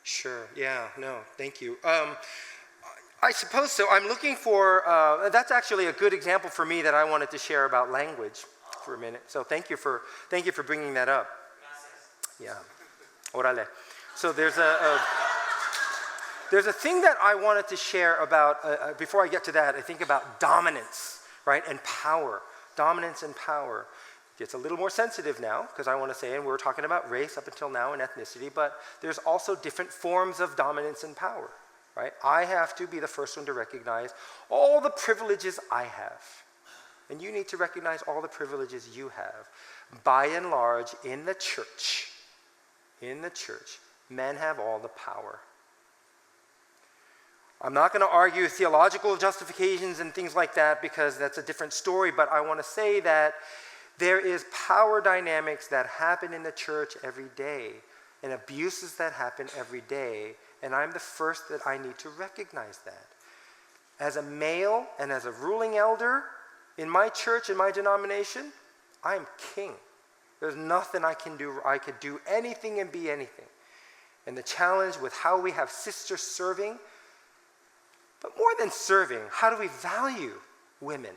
Sure. Yeah. No. Thank you. I suppose so. I'm looking for. That's actually a good example for me that I wanted to share about language for a minute. So thank you for bringing that up. Yeah. Orale. So there's a thing that I wanted to share about. Before I get to that, I think about dominance, right, and power. Dominance and power. Gets a little more sensitive now, because I want to say, and we were talking about race up until now and ethnicity, but there's also different forms of dominance and power, right? I have to be the first one to recognize all the privileges I have. And you need to recognize all the privileges you have. By and large, in the church, men have all the power. I'm not going to argue theological justifications and things like that, because that's a different story, but I want to say that there is power dynamics that happen in the church every day, and abuses that happen every day, and I'm the first that I need to recognize that. As a male and as a ruling elder in my church, in my denomination, I'm king. There's nothing I can do. I could do anything and be anything. And the challenge with how we have sisters serving, but more than serving, how do we value women?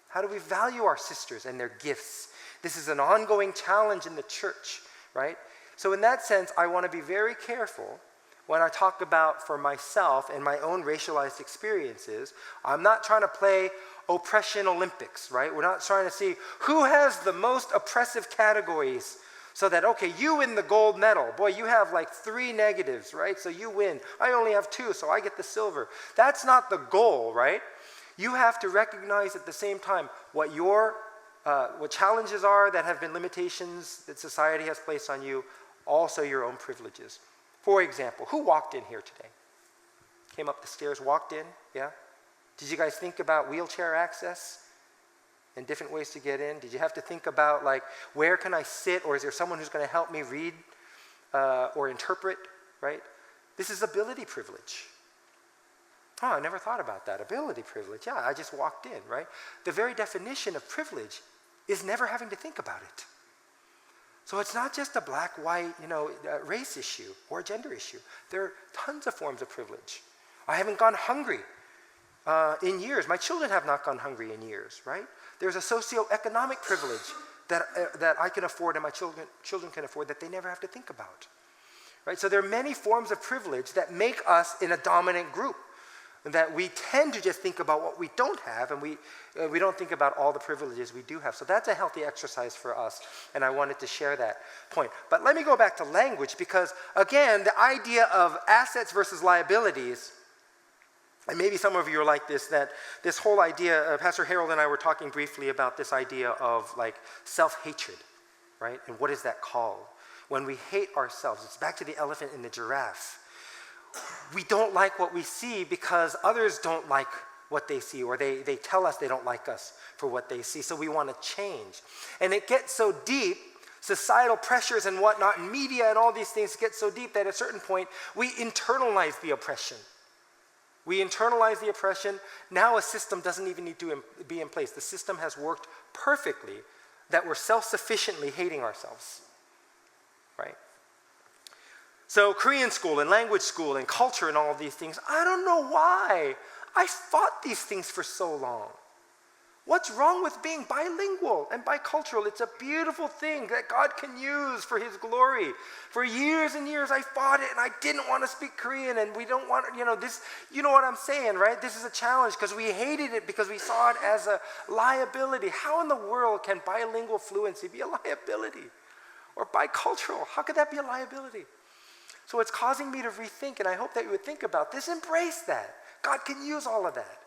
How do we value our sisters and their gifts? This is an ongoing challenge in the church, right? So in that sense, I want to be very careful when I talk about for myself and my own racialized experiences. I'm not trying to play oppression Olympics, right? We're not trying to see who has the most oppressive categories so that, okay, you win the gold medal. Boy, you have like 3 negatives, right? So you win. I only have 2, so I get the silver. That's not the goal, right? You have to recognize at the same time what challenges are that have been limitations that society has placed on you, also your own privileges. For example, who walked in here today? Came up the stairs, walked in, yeah? Did you guys think about wheelchair access and different ways to get in? Did you have to think about, like, where can I sit, or is there someone who's going to help me read or interpret, right? This is ability privilege. Oh, I never thought about that. Ability privilege. Yeah, I just walked in, right? The very definition of privilege is never having to think about it. So it's not just a black, white, race issue or a gender issue. There are tons of forms of privilege. I haven't gone hungry in years. My children have not gone hungry in years, right? There's a socioeconomic privilege that I can afford and my children can afford that they never have to think about, right? So there are many forms of privilege that make us in a dominant group, and that we tend to just think about what we don't have, and we don't think about all the privileges we do have. So that's a healthy exercise for us, and I wanted to share that point. But let me go back to language, because again, the idea of assets versus liabilities, and maybe some of you are like this, that this whole idea, Pastor Harold and I were talking briefly about this idea of like self-hatred, right? And what is that called? When we hate ourselves, it's back to the elephant in the giraffe. We don't like what we see because others don't like what they see, or they tell us they don't like us for what they see, so we want to change. And it gets so deep societal pressures and whatnot, and media and all these things get so deep that at a certain point we internalize the oppression. We internalize the oppression. Now a system doesn't even need to be in place. The system has worked perfectly that we're self-sufficiently hating ourselves, right? So Korean school and language school and culture and all of these things, I don't know why. I fought these things for so long. What's wrong with being bilingual and bicultural? It's a beautiful thing that God can use for his glory. For years and years I fought it and I didn't want to speak Korean and we don't want, this, you know what I'm saying, right? This is a challenge because we hated it because we saw it as a liability. How in the world can bilingual fluency be a liability? Or bicultural, how could that be a liability? So it's causing me to rethink, and I hope that you would think about this, embrace that. God can use all of that.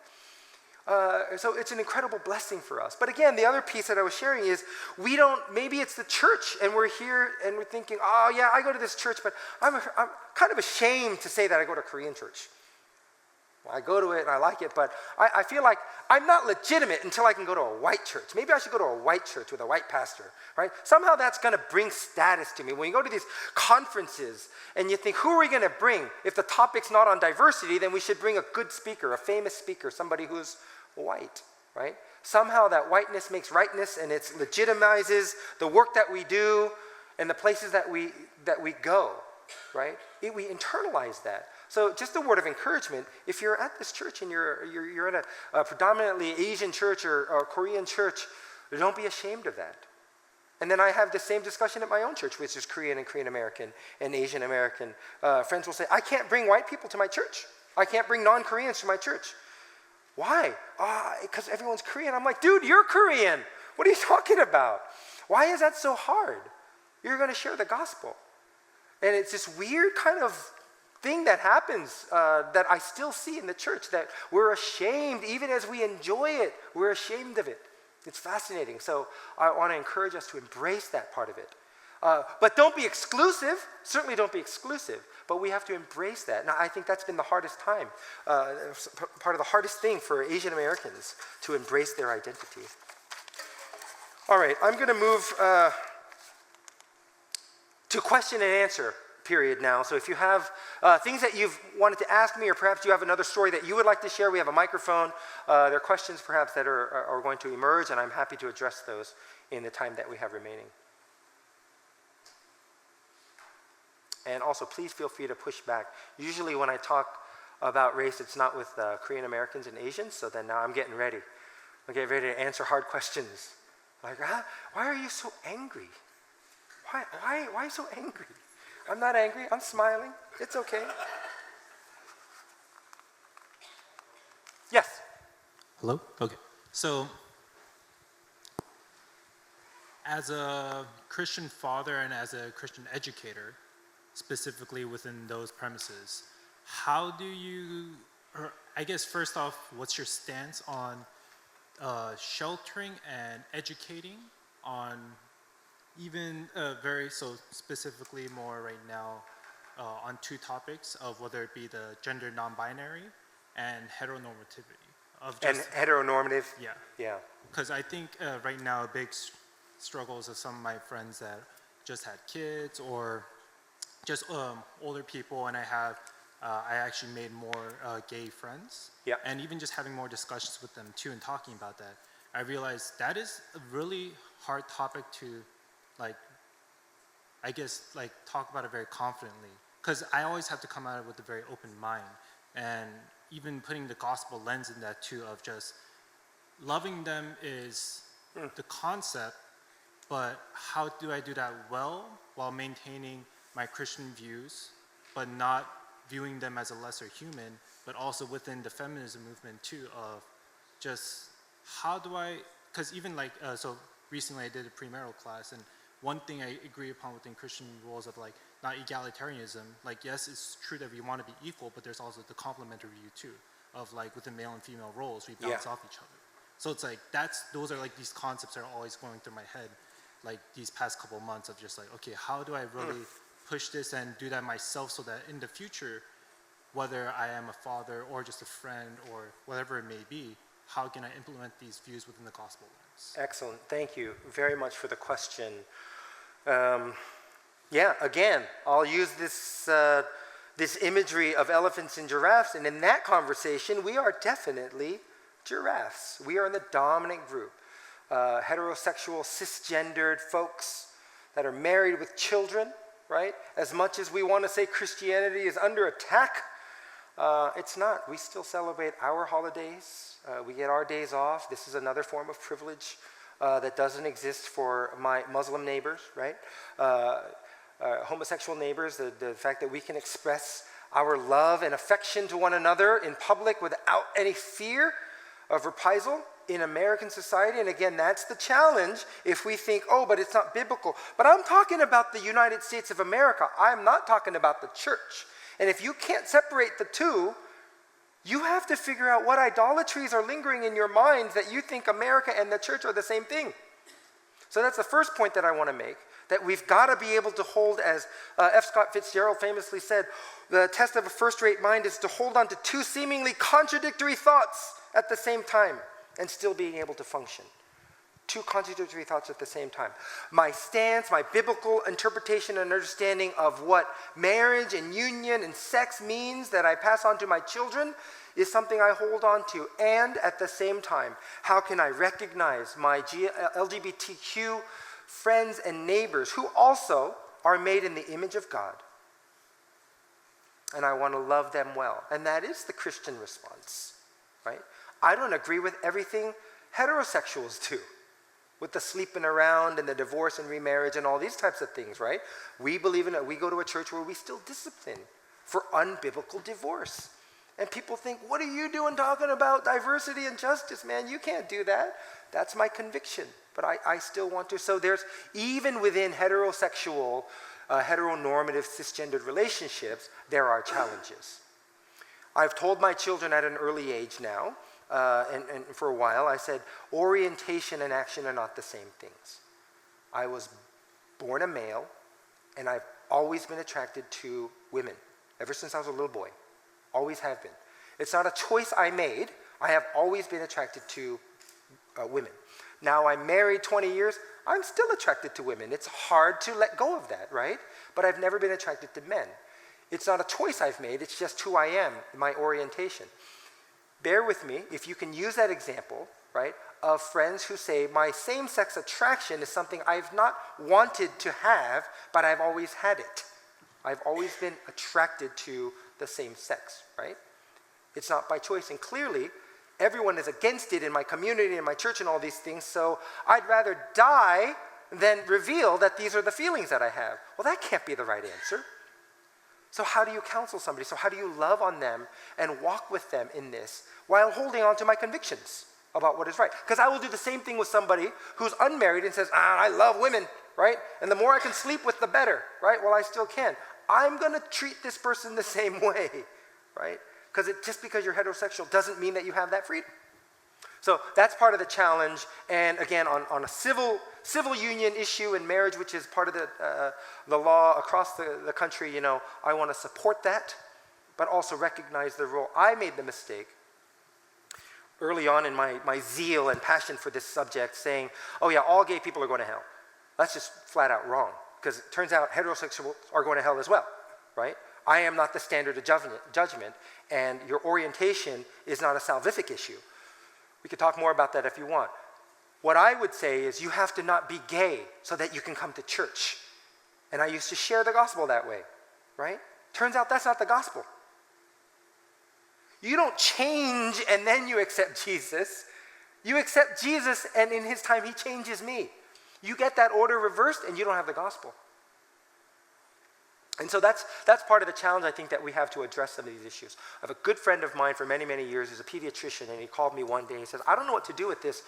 So it's an incredible blessing for us. But again, the other piece that I was sharing is maybe it's the church and we're here and we're thinking, oh yeah, I go to this church, but I'm kind of ashamed to say that I go to Korean church. Well, I go to it and I like it, but I feel like I'm not legitimate until I can go to a white church. Maybe I should go to a white church with a white pastor, right? Somehow that's going to bring status to me. When you go to these conferences and you think, who are we going to bring? If the topic's not on diversity, then we should bring a good speaker, a famous speaker, somebody who's white, right? Somehow that whiteness makes rightness and it legitimizes the work that we do and the places that we go, right? We internalize that. So just a word of encouragement, if you're at this church and you're in a predominantly Asian church or Korean church, don't be ashamed of that. And then I have the same discussion at my own church, which is Korean and Korean American and Asian American. Friends will say, I can't bring white people to my church. I can't bring non-Koreans to my church. Why? Because everyone's Korean. I'm like, dude, you're Korean. What are you talking about? Why is that so hard? You're going to share the gospel. And it's this weird kind of thing that happens that I still see in the church, that we're ashamed, even as we enjoy it, we're ashamed of it. It's fascinating. So I want to encourage us to embrace that part of it. But don't be exclusive. Certainly don't be exclusive. But we have to embrace that. Now, I think that's been the hardest time, part of the hardest thing for Asian Americans, to embrace their identity. All right, I'm going to move to question and answer period now. So if you have things that you've wanted to ask me, or perhaps you have another story that you would like to share, we have a microphone. There are questions perhaps that are going to emerge, and I'm happy to address those in the time that we have remaining. And also, please feel free to push back. Usually when I talk about race, it's not with Korean Americans and Asians, so then now I'm getting ready. I'm getting ready to answer hard questions. Like, why are you so angry? Why are you so angry? I'm not angry, I'm smiling. It's okay. Yes? Hello? Okay. So, as a Christian father and as a Christian educator, specifically within those premises, how do you, or I guess first off, what's your stance on sheltering and educating on even so specifically more right now on two topics of whether it be the gender non-binary and heteronormativity. And heteronormative? Yeah. Yeah. Because I think right now a big struggles of some of my friends that just had kids or just older people, and I actually made more gay friends. Yeah. And even just having more discussions with them too and talking about that, I realized that is a really hard topic to, talk about it very confidently. Because I always have to come at it with a very open mind. And even putting the gospel lens in that too, of just loving them is the concept, but how do I do that well while maintaining my Christian views, but not viewing them as a lesser human, but also within the feminism movement too, of just how do I, because even so recently I did a premarital class, and one thing I agree upon within Christian rules of not egalitarianism, yes, it's true that we want to be equal, but there's also the complementary view too, of within male and female roles, we bounce off each other. So it's those are these concepts that are always going through my head, these past couple of months of just okay, how do I really push this and do that myself so that in the future, whether I am a father or just a friend or whatever it may be, how can I implement these views within the gospel lens? Excellent. Thank you very much for the question. Yeah, again, I'll use this imagery of elephants and giraffes, and in that conversation, we are definitely giraffes. We are in the dominant group. Heterosexual, cisgendered folks that are married with children, right? As much as we want to say Christianity is under attack, it's not. We still celebrate our holidays. We get our days off. This is another form of privilege that doesn't exist for my Muslim neighbors, right? Homosexual neighbors, the fact that we can express our love and affection to one another in public without any fear of reprisal in American society. And again, that's the challenge if we think, oh, but it's not biblical. But I'm talking about the United States of America. I'm not talking about the church. And if you can't separate the two, you have to figure out what idolatries are lingering in your minds that you think America and the church are the same thing. So that's the first point that I want to make, that we've got to be able to hold, as F. Scott Fitzgerald famously said, the test of a first-rate mind is to hold on to two seemingly contradictory thoughts at the same time and still being able to function. Two contradictory thoughts at the same time. My stance, my biblical interpretation and understanding of what marriage and union and sex means that I pass on to my children is something I hold on to. And at the same time, how can I recognize my LGBTQ friends and neighbors who also are made in the image of God? And I want to love them well. And that is the Christian response, right? I don't agree with everything heterosexuals do, with the sleeping around and the divorce and remarriage and all these types of things, right? We believe in it. We go to a church where we still discipline for unbiblical divorce. And people think, what are you doing talking about diversity and justice, man? You can't do that. That's my conviction. But I still want to. So there's, even within heterosexual, heteronormative, cisgendered relationships, there are challenges. I've told my children at an early age now, and for a while, I said, orientation and action are not the same things. I was born a male, and I've always been attracted to women, ever since I was a little boy. Always have been. It's not a choice I made. I have always been attracted to women. Now I'm married 20 years, I'm still attracted to women. It's hard to let go of that, right? But I've never been attracted to men. It's not a choice I've made, it's just who I am, my orientation. Bear with me, if you can use that example, right, of friends who say, my same-sex attraction is something I've not wanted to have, but I've always had it. I've always been attracted to the same sex, right? It's not by choice, and clearly, everyone is against it in my community, in my church, and all these things, so I'd rather die than reveal that these are the feelings that I have. Well, that can't be the right answer. So how do you counsel somebody? So how do you love on them and walk with them in this while holding on to my convictions about what is right? Because I will do the same thing with somebody who's unmarried and says, I love women, right? And the more I can sleep with, the better, right? Well, I still can. I'm going to treat this person the same way, right? Because just because you're heterosexual doesn't mean that you have that freedom. So that's part of the challenge. And again, on a civil union issue in marriage, which is part of the law across the country, you know, I want to support that, but also recognize the role. I made the mistake early on in my zeal and passion for this subject, saying, oh yeah, all gay people are going to hell. That's just flat out wrong, because it turns out heterosexuals are going to hell as well, right? I am not the standard of judgment, and your orientation is not a salvific issue. We could talk more about that if you want. What I would say is you have to not be gay so that you can come to church. And I used to share the gospel that way, right? Turns out that's not the gospel. You don't change and then you accept Jesus. You accept Jesus, and in his time he changes me. You get that order reversed and you don't have the gospel. And so that's part of the challenge, I think, that we have to address some of these issues. I have a good friend of mine for many, many years who's a pediatrician, and he called me one day and he says, I don't know what to do with this.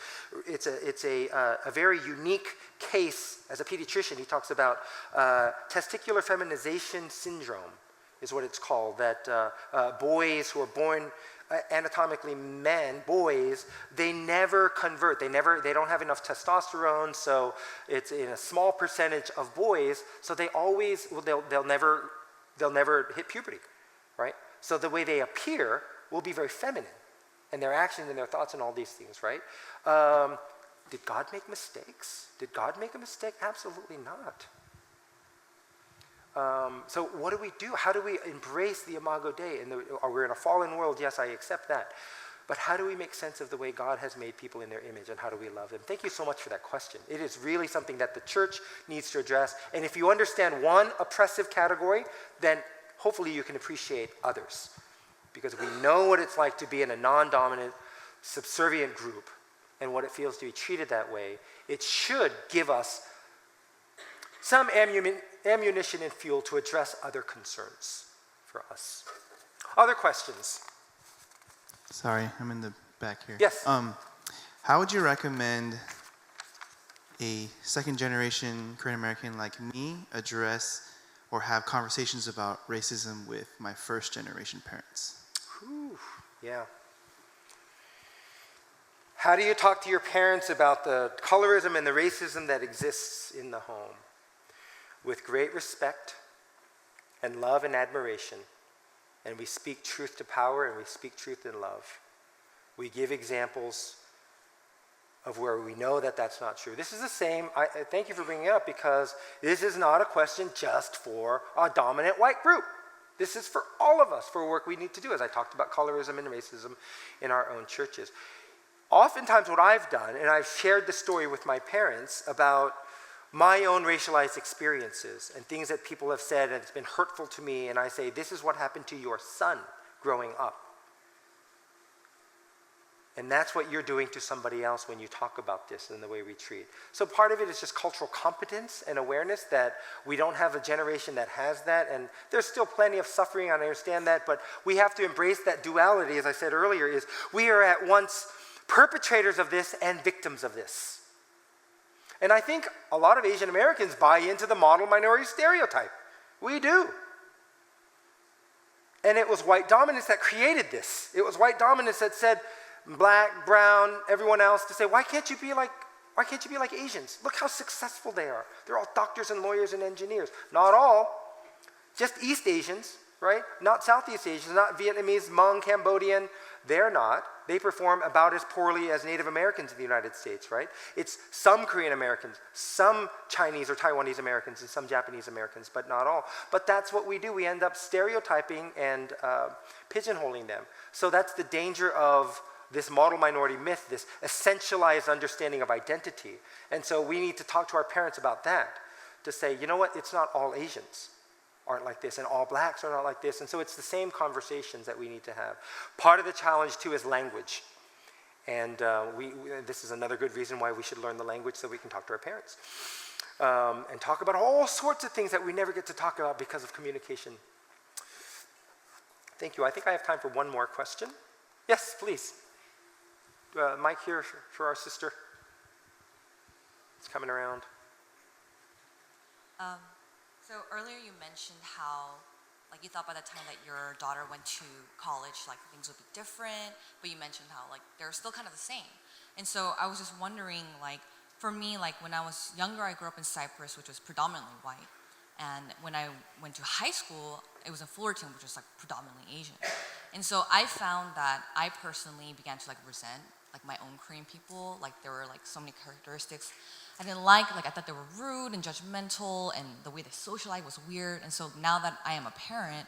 It's a very unique case as a pediatrician. He talks about testicular feminization syndrome is what it's called, that boys who are born anatomically men, boys, they never convert. They don't have enough testosterone, so it's in a small percentage of boys, so they always, they'll never hit puberty, right? So the way they appear will be very feminine, and their actions and their thoughts and all these things, right? Did God make mistakes? Did God make a mistake? Absolutely not. So what do we do? How do we embrace the Imago Dei? We're in a fallen world, yes, I accept that. But how do we make sense of the way God has made people in their image, and how do we love them? Thank you so much for that question. It is really something that the church needs to address. And if you understand one oppressive category, then hopefully you can appreciate others. Because we know what it's like to be in a non-dominant, subservient group and what it feels to be treated that way. It should give us some ammunition and fuel to address other concerns for us. Other questions? Sorry, I'm in the back here. Yes. How would you recommend a second generation Korean American like me address or have conversations about racism with my first generation parents? Whew, yeah. How do you talk to your parents about the colorism and the racism that exists in the home? With great respect and love and admiration. And we speak truth to power, and we speak truth in love. We give examples of where we know that that's not true. This is the same, thank you for bringing it up, because this is not a question just for a dominant white group. This is for all of us, for work we need to do, as I talked about colorism and racism in our own churches. Oftentimes what I've done, and I've shared the story with my parents about my own racialized experiences and things that people have said and it's been hurtful to me, and I say, this is what happened to your son growing up. And that's what you're doing to somebody else when you talk about this and the way we treat. So part of it is just cultural competence and awareness that we don't have a generation that has that, and there's still plenty of suffering, and I understand that, but we have to embrace that duality, as I said earlier, is we are at once perpetrators of this and victims of this. And I think a lot of Asian Americans buy into the model minority stereotype. We do. And it was white dominance that created this. It was white dominance that said, black, brown, everyone else, to say, why can't you be like Asians? Look how successful they are. They're all doctors and lawyers and engineers. Not all. Just East Asians, right? Not Southeast Asians, not Vietnamese, Hmong, Cambodian. They're not. They perform about as poorly as Native Americans in the United States, right? It's some Korean Americans, some Chinese or Taiwanese Americans, and some Japanese Americans, but not all. But that's what we do. We end up stereotyping and pigeonholing them. So that's the danger of this model minority myth, this essentialized understanding of identity. And so we need to talk to our parents about that, to say, you know what, it's not all Asians aren't like this, and all blacks are not like this. And so it's the same conversations that we need to have. Part of the challenge, too, is language. And this is another good reason why we should learn the language so we can talk to our parents. And talk about all sorts of things that we never get to talk about because of communication. Thank you. I think I have time for one more question. Yes, please. Mic here for our sister. It's coming around. So earlier you mentioned how, like, you thought by the time that your daughter went to college, like, things would be different, but you mentioned how, like, they're still kind of the same. And so I was just wondering, like, for me, like, when I was younger, I grew up in Cyprus, which was predominantly white. And when I went to high school, it was in Fullerton, which was, like, predominantly Asian. And so I found that I personally began to, like, resent, like, my own Korean people. Like, there were, like, so many characteristics I didn't like I thought they were rude and judgmental, and the way they socialized was weird. And so now that I am a parent,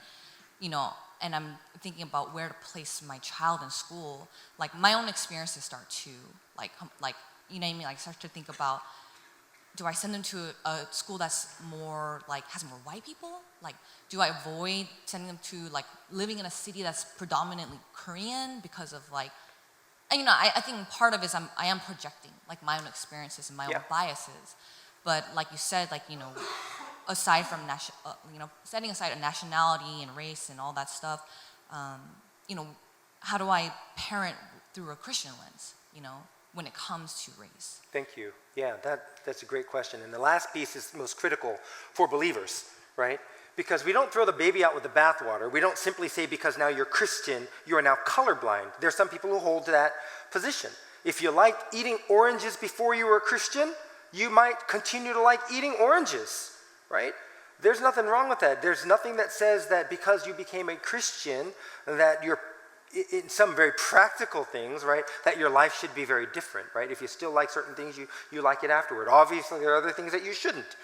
you know, and I'm thinking about where to place my child in school, like, my own experiences start to, like, you know what I mean? Like, start to think about, do I send them to a school that's more, like, has more white people? Like, do I avoid sending them to, like, living in a city that's predominantly Korean because of, like, and, you know, I think part of it is I am projecting, like, my own experiences and my own biases. But like you said, like, you know, aside from, you know, setting aside a nationality and race and all that stuff, you know, how do I parent through a Christian lens, you know, when it comes to race? Thank you. Yeah, that's a great question. And the last piece is most critical for believers, right? Because we don't throw the baby out with the bathwater. We don't simply say because now you're Christian, you are now colorblind. There's some people who hold to that position. If you liked eating oranges before you were a Christian, you might continue to like eating oranges, right? There's nothing wrong with that. There's nothing that says that because you became a Christian that you're, in some very practical things, right, that your life should be very different, right? If you still like certain things, you like it afterward. Obviously, there are other things that you shouldn't.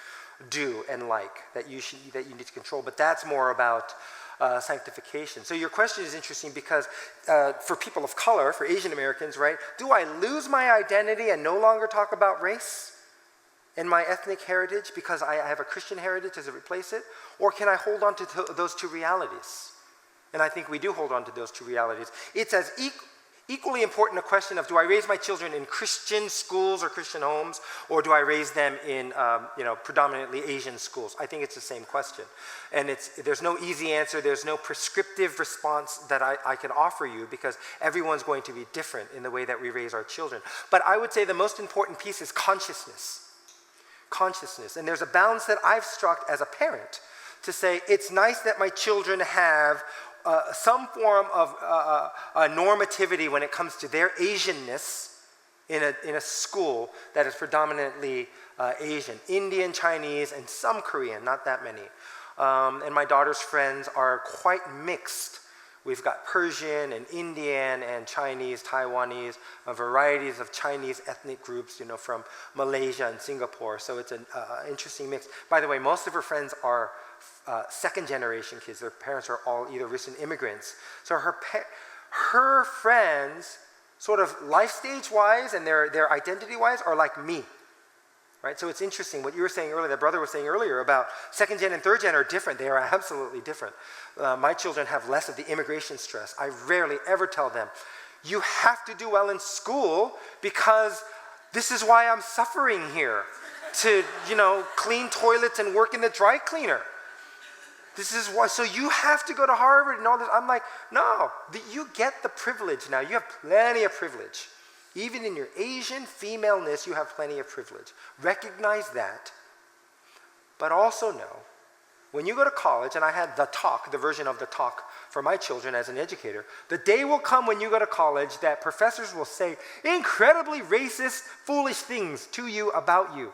do and like that you need to control. But that's more about sanctification. So your question is interesting because for people of color, for Asian Americans, right, do I lose my identity and no longer talk about race and my ethnic heritage because I have a Christian heritage? Does it replace it? Or can I hold on to those two realities? And I think we do hold on to those two realities. It's as equally important a question of, do I raise my children in Christian schools or Christian homes, or do I raise them in predominantly Asian schools? I think it's the same question. And there's no easy answer. There's no prescriptive response that I can offer you, because everyone's going to be different in the way that we raise our children. But I would say the most important piece is consciousness. Consciousness. And there's a balance that I've struck as a parent to say, it's nice that my children have some form of normativity when it comes to their Asianness in a school that is predominantly Asian, Indian, Chinese, and some Korean, not that many. And my daughter's friends are quite mixed. We've got Persian and Indian and Chinese, Taiwanese, varieties of Chinese ethnic groups, from Malaysia and Singapore. So it's an interesting mix. By the way, most of her friends are second generation kids. Their parents are all either recent immigrants. So her friends, sort of life stage wise and their identity wise, are like me. Right? So it's interesting what you were saying earlier, that brother was saying earlier about second gen and third gen are different. They are absolutely different. My children have less of the immigration stress. I rarely ever tell them, you have to do well in school because this is why I'm suffering here, to clean toilets and work in the dry cleaner. This is why, so you have to go to Harvard and all this. I'm like, no, you get the privilege now. You have plenty of privilege. Even in your Asian femaleness, you have plenty of privilege. Recognize that. But also know, when you go to college, and I had the version of the talk for my children as an educator, the day will come when you go to college that professors will say incredibly racist, foolish things to you about you.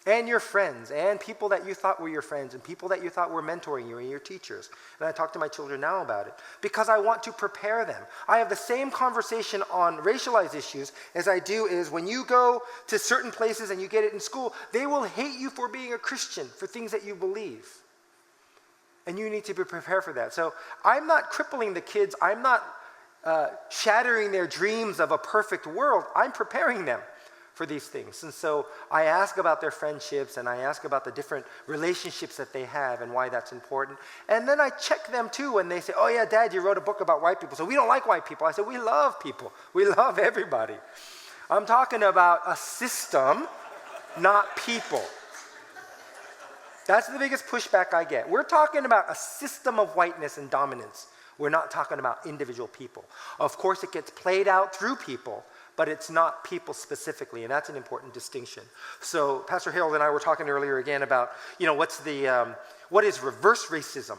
And your friends, and people that you thought were your friends, and people that you thought were mentoring you, and your teachers. And I talk to my children now about it, because I want to prepare them. I have the same conversation on racialized issues as I do is when you go to certain places and you get it in school, they will hate you for being a Christian, for things that you believe. And you need to be prepared for that. So I'm not crippling the kids. I'm not shattering their dreams of a perfect world. I'm preparing them for these things. And so I ask about their friendships, and I ask about the different relationships that they have and why that's important. And then I check them too when they say, oh yeah, Dad, you wrote a book about white people, so we don't like white people. I said, we love people. We love everybody. I'm talking about a system, not people. That's the biggest pushback I get. We're talking about a system of whiteness and dominance. We're not talking about individual people. Of course, it gets played out through people, but it's not people specifically, and that's an important distinction. So Pastor Harold and I were talking earlier again about, what is reverse racism,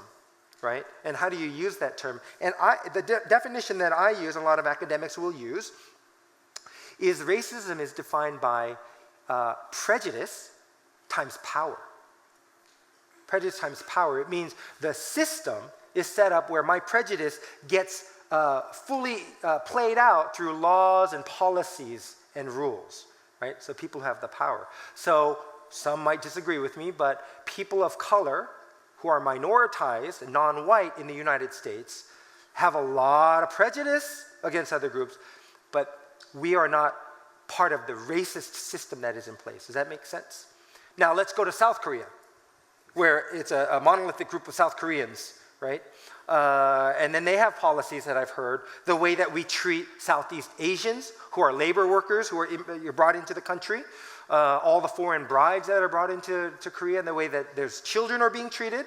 right? And how do you use that term? And the definition that I use, and a lot of academics will use, is racism is defined by prejudice times power. Prejudice times power. It means the system is set up where my prejudice gets fully played out through laws and policies and rules, right? So people have the power. So some might disagree with me, but people of color who are minoritized, non-white in the United States, have a lot of prejudice against other groups, but we are not part of the racist system that is in place. Does that make sense? Now let's go to South Korea, where it's a monolithic group of South Koreans, right? And then they have policies that I've heard, the way that we treat Southeast Asians who are labor workers, who are brought into the country, all the foreign brides that are brought into Korea, and the way that there's children are being treated,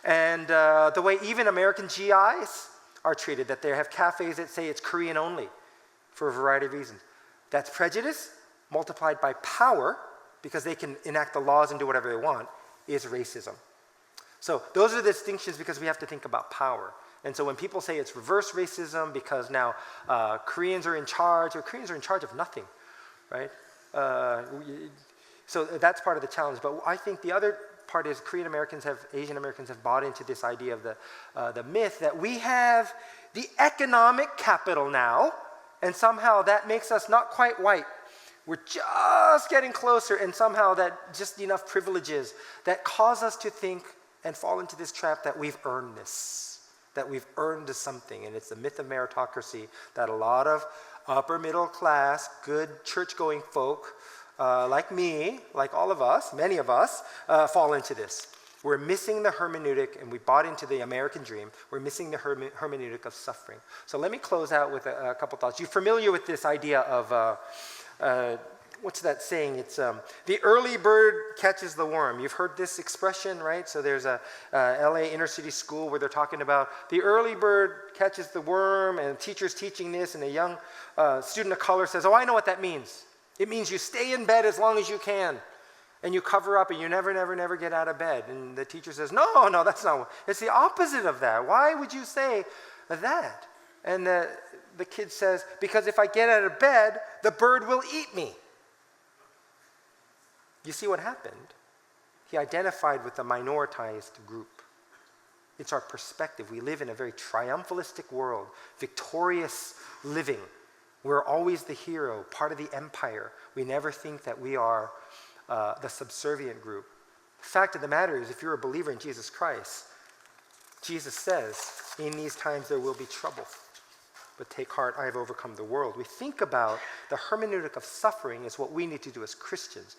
and the way even American GIs are treated, that they have cafes that say it's Korean only for a variety of reasons. That's prejudice multiplied by power, because they can enact the laws and do whatever they want, is racism. So those are the distinctions, because we have to think about power. And so when people say it's reverse racism because now Koreans are in charge, or Koreans are in charge of nothing, right? So that's part of the challenge. But I think the other part is Asian Americans have bought into this idea of the myth that we have the economic capital now, and somehow that makes us not quite white. We're just getting closer, and somehow that just enough privileges that cause us to think and fall into this trap that we've earned this, that we've earned something. And it's the myth of meritocracy that a lot of upper middle class, good church-going folk like me, like all of us, many of us, fall into this. We're missing the hermeneutic, and we bought into the American dream. We're missing the hermeneutic of suffering. So let me close out with a couple thoughts. You're familiar with this idea of, what's that saying? It's the early bird catches the worm. You've heard this expression, right? So there's a LA inner city school where they're talking about the early bird catches the worm, and the teacher's teaching this, and a young student of color says, oh, I know what that means. It means you stay in bed as long as you can. And you cover up and you never get out of bed. And the teacher says, no, that's not, it's the opposite of that. Why would you say that? And the kid says, because if I get out of bed, the bird will eat me. You see what happened? He identified with the minoritized group. It's our perspective. We live in a very triumphalistic world, victorious living. We're always the hero, part of the empire. We never think that we are the subservient group. The fact of the matter is, if you're a believer in Jesus Christ, Jesus says, in these times there will be trouble. But take heart, I have overcome the world. We think about the hermeneutic of suffering as what we need to do as Christians.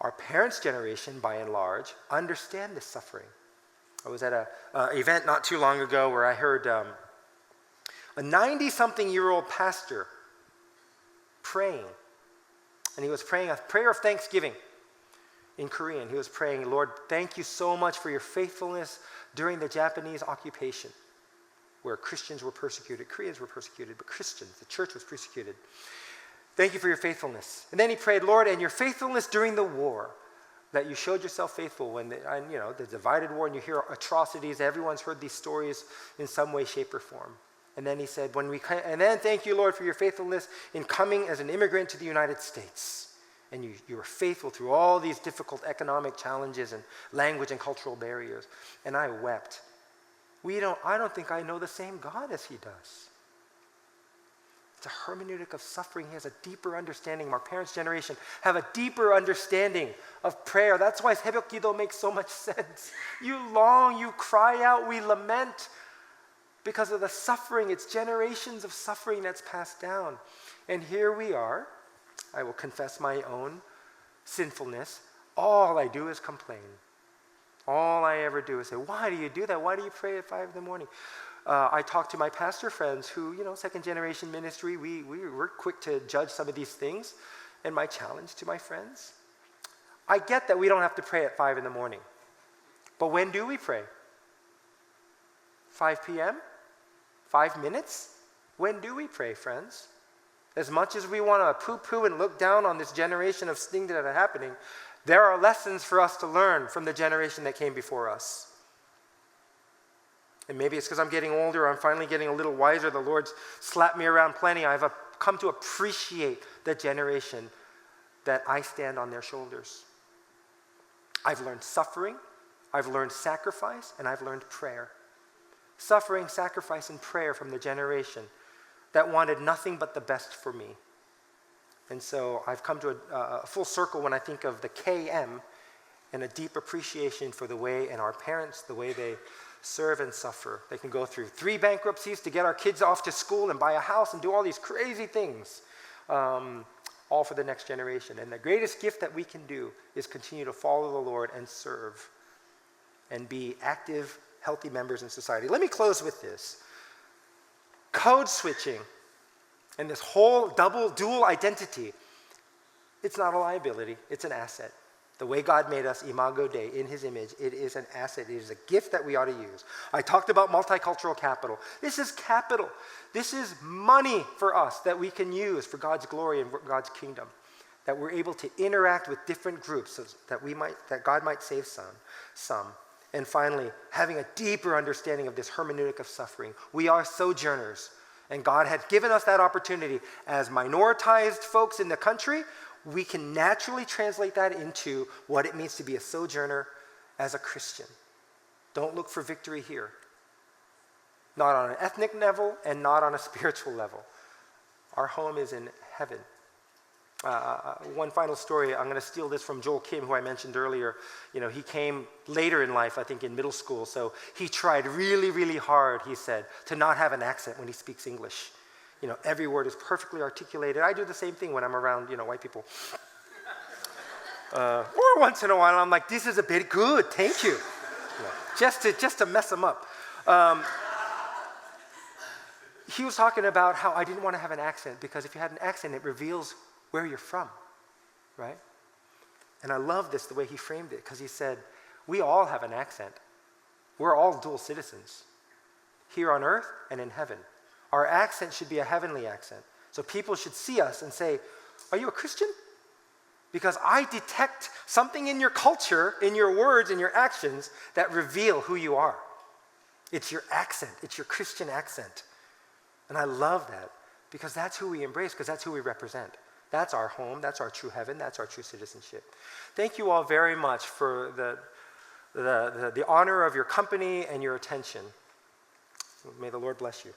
Our parents' generation, by and large, understand this suffering. I was at an event not too long ago where I heard a 90-something-year-old pastor praying. And he was praying a prayer of thanksgiving in Korean. He was praying, Lord, thank you so much for your faithfulness during the Japanese occupation, where Christians were persecuted. Koreans were persecuted, but Christians, the church was persecuted. Thank you for your faithfulness. And then he prayed, Lord, and your faithfulness during the war, that you showed yourself faithful when the divided war, and you hear atrocities. Everyone's heard these stories in some way, shape, or form. And then he said, and then thank you, Lord, for your faithfulness in coming as an immigrant to the United States. And you were faithful through all these difficult economic challenges and language and cultural barriers. And I wept. I don't think I know the same God as he does. It's a hermeneutic of suffering. He has a deeper understanding. Our parents' generation have a deeper understanding of prayer. That's why 새벽 기도 makes so much sense. You long, you cry out, we lament. Because of the suffering, it's generations of suffering that's passed down. And here we are. I will confess my own sinfulness. All I do is complain. All I ever do is say, why do you do that? Why do you pray at 5 in the morning? I talk to my pastor friends who, second generation ministry, we're quick to judge some of these things. And my challenge to my friends, I get that we don't have to pray at 5 in the morning. But when do we pray? 5 p.m.? 5 minutes? When do we pray, friends? As much as we want to poo-poo and look down on this generation of things that are happening, there are lessons for us to learn from the generation that came before us. And maybe it's because I'm getting older, I'm finally getting a little wiser, the Lord's slapped me around plenty. I've come to appreciate the generation that I stand on their shoulders. I've learned suffering, I've learned sacrifice, and I've learned prayer. Suffering, sacrifice, and prayer from the generation that wanted nothing but the best for me. And so I've come to a full circle when I think of the KM and a deep appreciation for the way, and our parents, the way they serve and suffer. They can go through 3 bankruptcies to get our kids off to school and buy a house and do all these crazy things, all for the next generation. And the greatest gift that we can do is continue to follow the Lord and serve and be active, healthy members in society. Let me close with this. Code switching and this whole dual identity, it's not a liability, it's an asset. The way God made us, Imago Dei, in his image, it is an asset. It is a gift that we ought to use. I talked about multicultural capital. This is capital. This is money for us that we can use for God's glory and God's kingdom. That we're able to interact with different groups so that God might save some. And finally, having a deeper understanding of this hermeneutic of suffering. We are sojourners, and God had given us that opportunity as minoritized folks in the country. We can naturally translate that into what it means to be a sojourner as a Christian. Don't look for victory here. Not on an ethnic level and not on a spiritual level. Our home is in heaven. One final story, I'm going to steal this from Joel Kim, who I mentioned earlier. You know, he came later in life, I think in middle school, so he tried really, really hard, he said, to not have an accent when he speaks English. You know, every word is perfectly articulated. I do the same thing when I'm around, you know, white people. Or once in a while, I'm like, this is a bit good, thank you. You know, just to mess them up. He was talking about how I didn't want to have an accent because if you had an accent, it reveals where you're from, right? And I love this, the way he framed it, because he said, we all have an accent. We're all dual citizens, here on earth and in heaven. Our accent should be a heavenly accent. So people should see us and say, are you a Christian? Because I detect something in your culture, in your words, in your actions that reveal who you are. It's your accent, it's your Christian accent. And I love that because that's who we embrace, because that's who we represent. That's our home, that's our true heaven, that's our true citizenship. Thank you all very much for the honor of your company and your attention. May the Lord bless you.